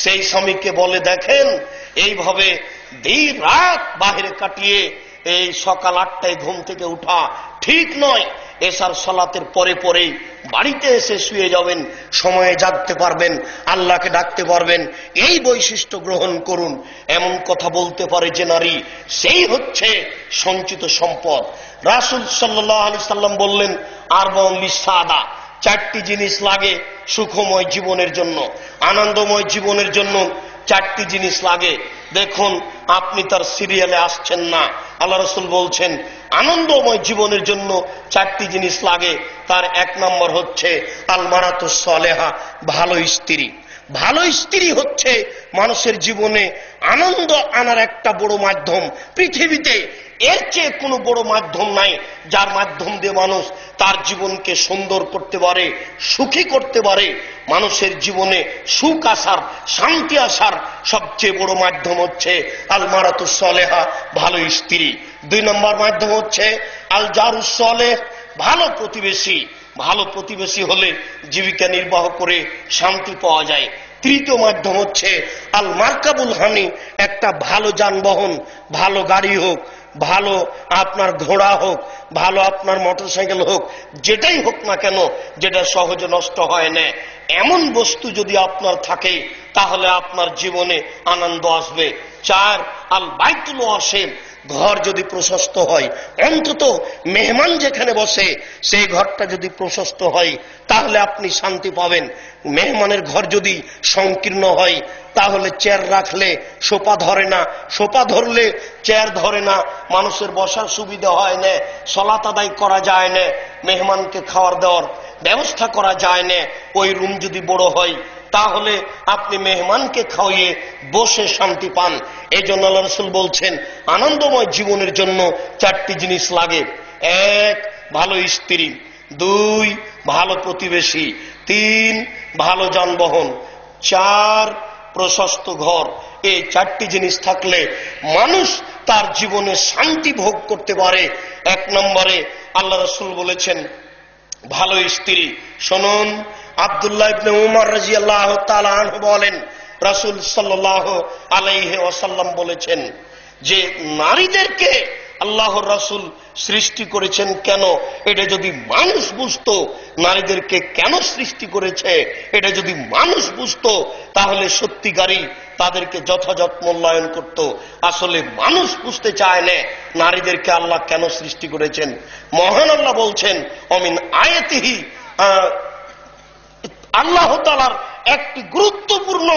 সেই স্বামীকে বলে, দেখেন, এইভাবে দিন রাত বাহিরে কাটিয়ে এই সকাল 8টায় ঘুম থেকে উঠা ঠিক নয়। এশার সালাতের পরে পরেই বাড়িতে এসে শুয়ে যাবেন, সময়ে জাগতে পারবেন, আল্লাহকে ডাকতে পারবেন, এই বৈশিষ্ট্য গ্রহণ করুন। এমন কথা বলতে পারে যে নারী, সেই হচ্ছে সঞ্চিত সম্পদ। রাসূল সাল্লাল্লাহু আলাইহি সাল্লাম বললেন, আরবাউন লিসাদা, 4টি জিনিস লাগে সুখময় জীবনের জন্য, আনন্দময় জীবনের জন্য 4টি জিনিস লাগে। দেখুন, আপনি তার সিরিয়ালে আসছেন না। আল্লাহ রাসূল বলছেন, আনন্দময় জীবনের জন্য 4টি জিনিস লাগে। তার 1 নম্বর হচ্ছে আল মারাতুস সালেহা, ভালো স্ত্রী। ভালো স্ত্রী হচ্ছে মানুষের জীবনে আনন্দ আনার একটা বড় মাধ্যম। পৃথিবীতে এর চেয়ে কোনো বড় মাধ্যম নাই, যার মাধ্যম দিয়ে মানুষ তার জীবনকে সুন্দর করতে পারে, সুখী করতে পারে। মানুষের জীবনে সুখ আসার, শান্তি আসার সবচেয়ে বড় মাধ্যম হচ্ছে আল মারাতুস সালেহা, ভালো স্ত্রী। 2 নম্বর মাধ্যম হচ্ছে আল জারুস সালেহ, ভালো প্রতিবেশী। ভালো প্রতিবেশী হলে জীবিকা নির্বাহ করে শান্তি পাওয়া যায়। 3য় মাধ্যম হচ্ছে আল মারকাবুল হানি, একটা ভালো যানবাহন, ভালো গাড়ি হোক, ভালো আপনার ঘোড়া হোক, ভালো আপনার মোটরসাইকেল হোক, যেটাই হোক না কেন, যেটা সহজে নষ্ট হয় না, এমন বস্তু যদি আপনার থাকে, তাহলে আপনার জীবনে আনন্দ আসবে। 4 আল বাইতুল ওয়াসিম, ঘর যদি প্রশস্ত হয়, অন্তত মেহমান যেখানে বসে সেই ঘরটা যদি প্রশস্ত হয়, তাহলে আপনি শান্তি পাবেন। মেহমানের ঘর যদি সংকীর্ণ হয়, তাহলে চেয়ার রাখলে সোফা ধরে না, সোফা ধরলে চেয়ার ধরে না, মানুষের বসার সুবিধা হয় না, সালাত আদায় করা যায় না, মেহমানকে খাওয়ার দেওয়ার ব্যবস্থা করা যায় না। ওই রুম যদি বড় হয়, তাহলে আপনি মেহমানকে খাওয়িয়ে বসে শান্তি পান। এই জন্য আল্লাহ রাসূল বলছেন, আনন্দময় জীবনের জন্য 4টি জিনিস লাগে। 1 ভালো স্ত্রী, 2 ভালো প্রতিবেশী, 3 ভালো যানবাহন, 4 প্রশস্ত ঘর। এই 4টি জিনিস থাকলে মানুষ তার জীবনে শান্তি ভোগ করতে পারে। 1 নম্বরে আল্লাহ রাসূল বলেছেন ভালো স্ত্রী। শুনুন, আব্দুল্লাহ ইবনে উমর রাদিয়াল্লাহু তাআলা আনহু বলেন, রাসূল সাল্লাল্লাহু আলাইহি ওয়াসাল্লাম বলেছেন যে নারীদেরকে আল্লাহর রাসূল সৃষ্টি করেছেন কেন, এটা যদি মানুষ বুঝতো, নারীদেরকে কেন সৃষ্টি করেছে এটা যদি মানুষ বুঝতো, তাহলে সত্যিকারই তাদেরকে যথাযথ মূল্যায়ন করত। আসলে মানুষ বুঝতে চায় না নারীদেরকে আল্লাহ কেন সৃষ্টি করেছেন। মহান আল্লাহ বলছেন, অমিন আয়াতিহি, আল্লাহ তাআলার একটি গুরুত্বপূর্ণ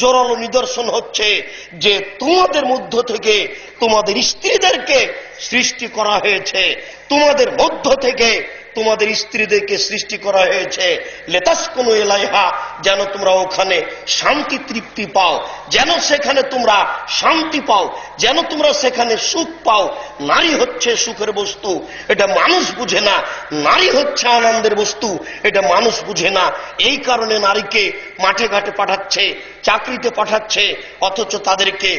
জোরালো নিদর্শন হচ্ছে যে তোমাদের মধ্য থেকে তোমাদের স্ত্রীদেরকে সৃষ্টি করা হয়েছে, তোমাদের মধ্য থেকে তোমাদের স্ত্রীদেরকে সৃষ্টি করা হয়েছে লিতাসকুনু ইলাইহা, যেন তোমরা ওখানে শান্তি তৃপ্তি পাও, যেন সেখানে তোমরা শান্তি পাও, যেন তোমরা সেখানে সুখ পাও। নারী হচ্ছে সুখের বস্তু, এটা মানুষ বুঝে না। নারী হচ্ছে আনন্দের বস্তু, এটা মানুষ বুঝে না। এই কারণে নারীকে মাঠে ঘাটে পাঠাচ্ছে, চাকরিতে পাঠাচ্ছে, অথচ তাদেরকে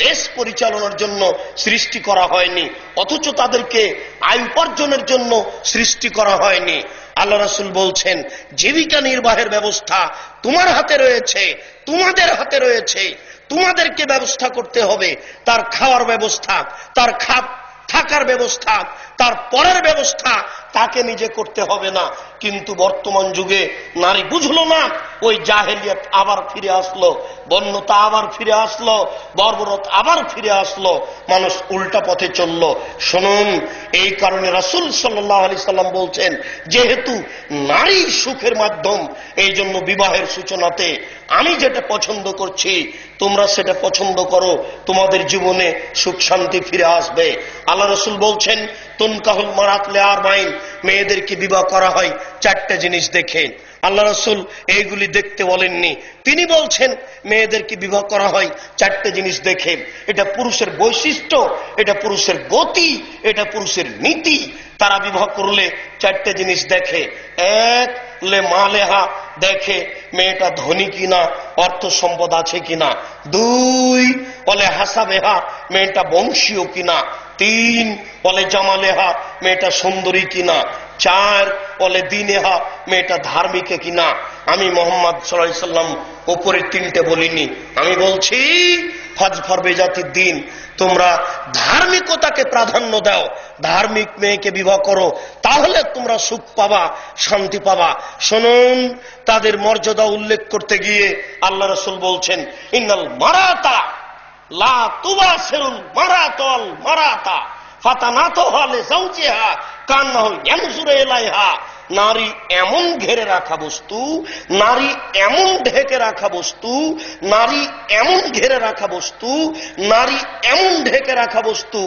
দেশ পরিচালনার জন্য সৃষ্টি করা হয়নি, অথচ তাদেরকে আয় উপার্জনের জন্য সৃষ্টি করা হয়নি। আল্লাহ রাসূল বলছেন জীবিকা নির্বাহের ব্যবস্থা তোমার হাতে রয়েছে, তোমাদের হাতে রয়েছে। তোমাদেরকে ব্যবস্থা করতে হবে, তার খাওয়ার ব্যবস্থা, তার থাকার ব্যবস্থা, তার পরের ব্যবস্থা তাকে নিজে করতে হবে না। কিন্তু বর্তমান যুগে নারী বুঝলো না, ওই জাহেলিয়াত আবার ফিরে আসলো, বন্যতা আবার ফিরে আসলো, বর্বরত আবার ফিরে আসলো, মানুষ উল্টা পথে চলল। শুনুন, এই কারণে রাসূল সাল্লাল্লাহু আলাইহি সাল্লাম বলছেন যেহেতু নারী সুখের মাধ্যম, এই জন্য বিবাহের সূচনাতে আমি যেটা পছন্দ করছি তোমরা সেটা পছন্দ করো, তোমাদের জীবনে সুখ শান্তি ফিরে আসবে। আল্লাহ রাসূল বলছেন তুনকাহুল মারাত লিআরবাইন, মেয়েদেরকে বিবাহ করা হয় চারটা জিনিস দেখে। আল্লাহ রাসূল এইগুলি দেখতে বলেননি, তিনি বলছেন মেয়েদেরকে বিবাহ করা হয় চারটে জিনিস দেখে। এটা পুরুষের বৈশিষ্ট্য, এটা পুরুষের গতি, এটা পুরুষের নীতি। তারা বিবাহ করলে চারটে জিনিস দেখে। এক, লে মালেহা, দেখে মেয়েটা ধনী কিনা, অর্থ সম্পদ আছে কিনা। দুই, বলে হাসাবেহা, মেয়েটা বংশীয় কিনা। তিন, বলে জামালেহা, মেয়েটা সুন্দরী কিনা। চার, বলে দিনেহা, মেয়েটা ধার্মিক কিনা। আমি মোহাম্মদ সাল্লাল্লাহু আলাইহি সাল্লাম উপরের তিনটে বলিনি, আমি বলছি ফাজফর বেজাতির দিন, তোমরা ধার্মিকতাকে প্রাধান্য দাও, ধার্মিক মেয়েকে বিবাহ করো, তাহলে তোমরা সুখ পাবা, শান্তি পাবা। শুনুন, তাদের মর্যাদা উল্লেখ করতে গিয়ে আল্লাহ রাসূল বলছেন ইন্নাল মারাতা লা তুবাসিরুল মারাতাল মারাতা ফাতানাতুহা লিজাওজিহা কান্নাহু ইয়ানজুরু ইলাইহা। নারী এমন ঘেরে রাখা বস্তু, নারী এমন ঢেকে রাখা বস্তু, নারী এমন ঘেরে রাখা বস্তু, নারী এমন ঢেকে রাখা বস্তু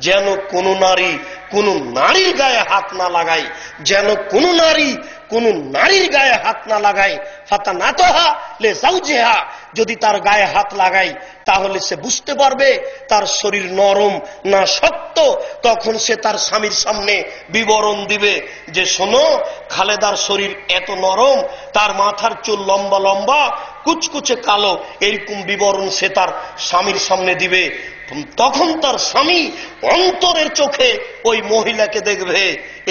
যেন কোনো নারী কোনো নারীর গায়ে হাত না লাগায়, যেন কোনো নারী কোন নারীর গায়ে হাত না লাগায়। ফাতানাতুহা লিজাওজিহা, যদি তার গায়ে হাত লাগায় তাহলে সে বুঝতে পারবে তার শরীর নরম না শক্ত। তখন সে তার স্বামীর সামনে বিবরণ দিবে যে শোনো, খালেদার শরীর এত নরম, তার মাথার চুল লম্বা লম্বা, কুচকুচে কালো, এরকম বিবরণ সে তার স্বামীর সামনে দিবে। তখন তার স্বামী অন্তরের চোখে ওই মহিলাকে দেখবে।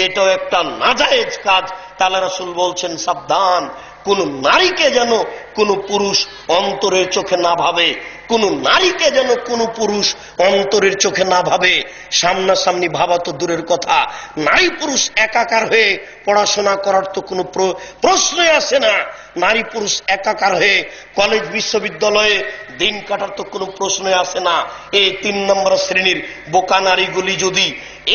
এটাও একটা নাজায়েজ কাজ। তাহলে রাসূল বলছেন সাবধান, কোন নারীকে যেন কোন পুরুষ অন্তরের চোখে না ভাবে, কোন নারীকে যেন কোন পুরুষ অন্তরের চোখে না ভাবে। সামনাসামনি ভাবা তো দূরের কথা, নারী পুরুষ একাকার হয়ে পড়াশোনা করার তো কোনো প্রশ্নই আসে না। নারী পুরুষ একাকার হয়ে কলেজ বিশ্ববিদ্যালয়ে দিন কাটার তো কোনো প্রশ্নই আসে না। এই ৩ নম্বর শ্রেণীর বোকা নারীগুলি যদি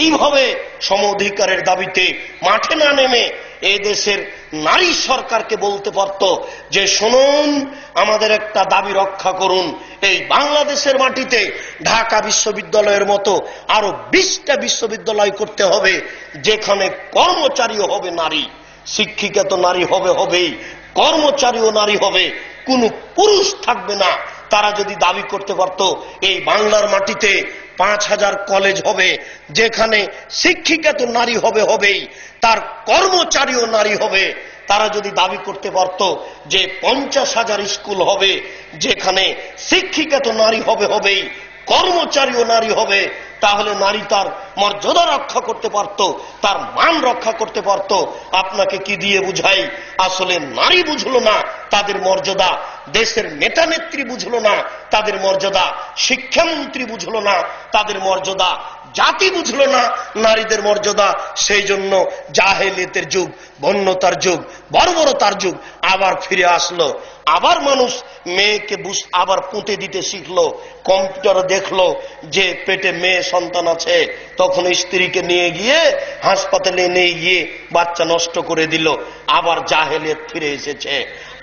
এইভাবে সম অধিকারের দাবিতে মাঠে না নেমে এই দেশের নারী সরকারকে বলতে পারত যে শুনুন, আমাদের একটা দাবি রক্ষা করুন, এই বাংলাদেশের মাটিতে ঢাকা বিশ্ববিদ্যালয়ের মতো আরো 20টা বিশ্ববিদ্যালয় করতে হবে, যেখানে কর্মচারীও হবে নারী, শিক্ষিকা তো নারী হবেই, কর্মচারীও নারী হবে, কোনো পুরুষ থাকবে না। তারা যদি দাবি করতে পারত এই বাংলার মাটিতে 5000 কলেজ হবে, যেখানে শিক্ষিকা তো নারী হবেই, তার কর্মচারীও নারী হবে। তারা যদি দাবি করতে পারত যে 50,000 স্কুল হবে, যেখানে শিক্ষিকা তো নারী হবেই, কর্মচারীও নারী হবে, তাহলে নারী তার মর্যাদা রক্ষা করতে পারত, তার মান রক্ষা করতে পারত। আপনাকে কি দিয়ে বুঝাই? আসলে নারী বুঝলো না তাদের মর্যাদা, দেশের নেতা নেত্রী বুঝলো না তাদের মর্যাদা, শিক্ষামন্ত্রী বুঝলো না তাদের মর্যাদা, জাতি বুঝলো না নারীদের মর্যাদা। সেই জন্য জাহেলিয়াতের যুগ, বন্যতার যুগ, বর্বরতার যুগ আবার ফিরে আসলো। আবার মানুষ মেয়েকে আবার পুঁতে দিতে শিখলো। কম্পিউটারে দেখলো যে পেটে মেয়ে সন্তান আছে, তখন স্ত্রীকে নিয়ে গিয়ে হাসপাতালে নিয়ে গিয়ে বাচ্চা নষ্ট করে দিল। আবার জাহেলিয়াত ফিরে এসেছে।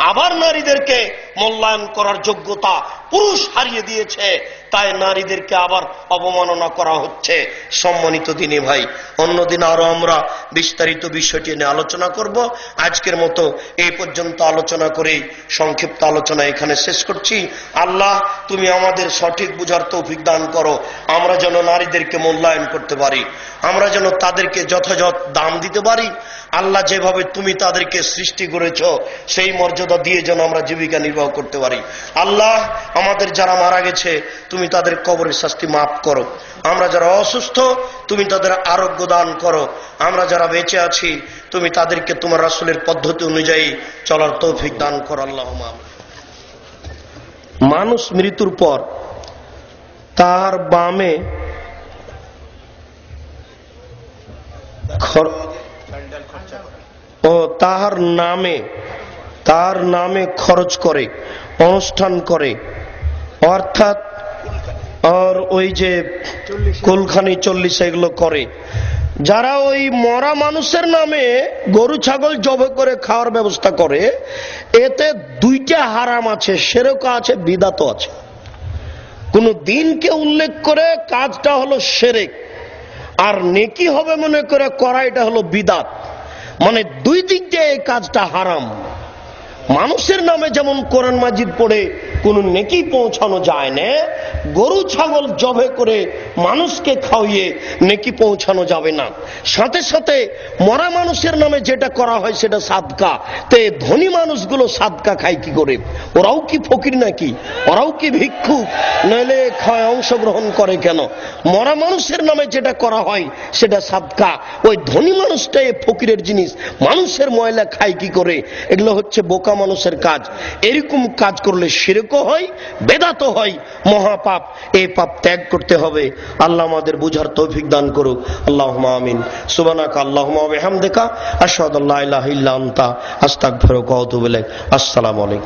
আবার নারীদেরকে মূল্যায়ন করার যোগ্যতা পুরুষ হারিয়ে দিয়েছে, তাই নারীদেরকে আবার অবমাননা করা হচ্ছে। সম্মানিত দিনী ভাই, অন্যদিন আরো আমরা বিস্তারিত বিষয়টি নিয়ে আলোচনা করব। আজকের মতো এই পর্যন্ত আলোচনা করেই সংক্ষিপ্ত আলোচনা এখানে শেষ করছি। আল্লাহ, তুমি আমাদের সঠিক বুঝার তৌফিক দান করো, আমরা যেন নারীদেরকে মূল্যায়ন করতে পারি, আমরা যেন তাদেরকে যথাযথ দাম দিতে পারি। আল্লাহ, যেভাবে তুমি তাদেরকে সৃষ্টি করেছ সেই মর্যাদা দিয়ে যেন আমরা জীবিকা নির্বাহ করতে পারি। আল্লাহ, আমাদের যারা মারা গেছে তুমি তাদের কবরের শাস্তি মাফ করো। আমরা যারা অসুস্থ তুমি তাদের আরোগ্য দান করো। আমরা যারা বেঁচে আছি তুমি তাদেরকে তোমার রাসূলের পদ্ধতি অনুযায়ী চলার তৌফিক দান কর আল্লাহুম্মা। মানুষ মৃত্যুর পর তার বামে তার নামে খরচ করে, অনুষ্ঠান করে, অর্থাৎ আর ওই যে কুলখানি 40 এগুলো করে। যারা ওই মরা মানুষের নামে গরু ছাগল জবাই করে খাওয়ার ব্যবস্থা করে, এতে দুইটা হারাম আছে, শিরক আছে, বিদআত আছে। কোন দিনকে উল্লেখ করে কাজটা হলো শিরক, আর নেকি হবে মনে করে করা এটা হলো বিদআত। মানে দুই দিক দিয়ে এই কাজটা হারাম। মানুষের নামে যেমন কোরআন মাজিদ পড়ে কোন নেকি পৌঁছানো যায় না, গরু ছাগল জবাই করে মানুষকে খাওয়িয়ে নেকি পৌঁছানো যাবে না। সাথে সাথে মরা মানুষের নামে যেটা করা হয় সেটা সাদকা। তে ধনী মানুষগুলো সাদকা খায় কি করে? ওরাও কি ফকির নাকি? ওরাও কি ভিক্ষুক? নইলে খায় অংশগ্রহণ করে কেন? মরা মানুষের নামে যেটা করা হয় সেটা সাদকা। ওই ধনী মানুষটাই ফকিরের জিনিস, মানুষের ময়লা খায় কি করে? এগুলো হচ্ছে বোকা মানুষের কাজ। এরকম কাজ করলে শিরকও হয়, বেদাতও হয়, মহাপাপ। এই পাপ ত্যাগ করতে হবে। আল্লাহ আমাদের বুঝার তৌফিক দান করুক। আল্লাহুম্মা আমিন। সুবহানাকা আল্লাহুম্মা ওয়া বিহামদিকা আশহাদু আল্লা ইলাহা ইল্লা আনতা আস্তাগফিরুকা ওয়া আতুবু ইলাইক। আসসালামু আলাইকুম।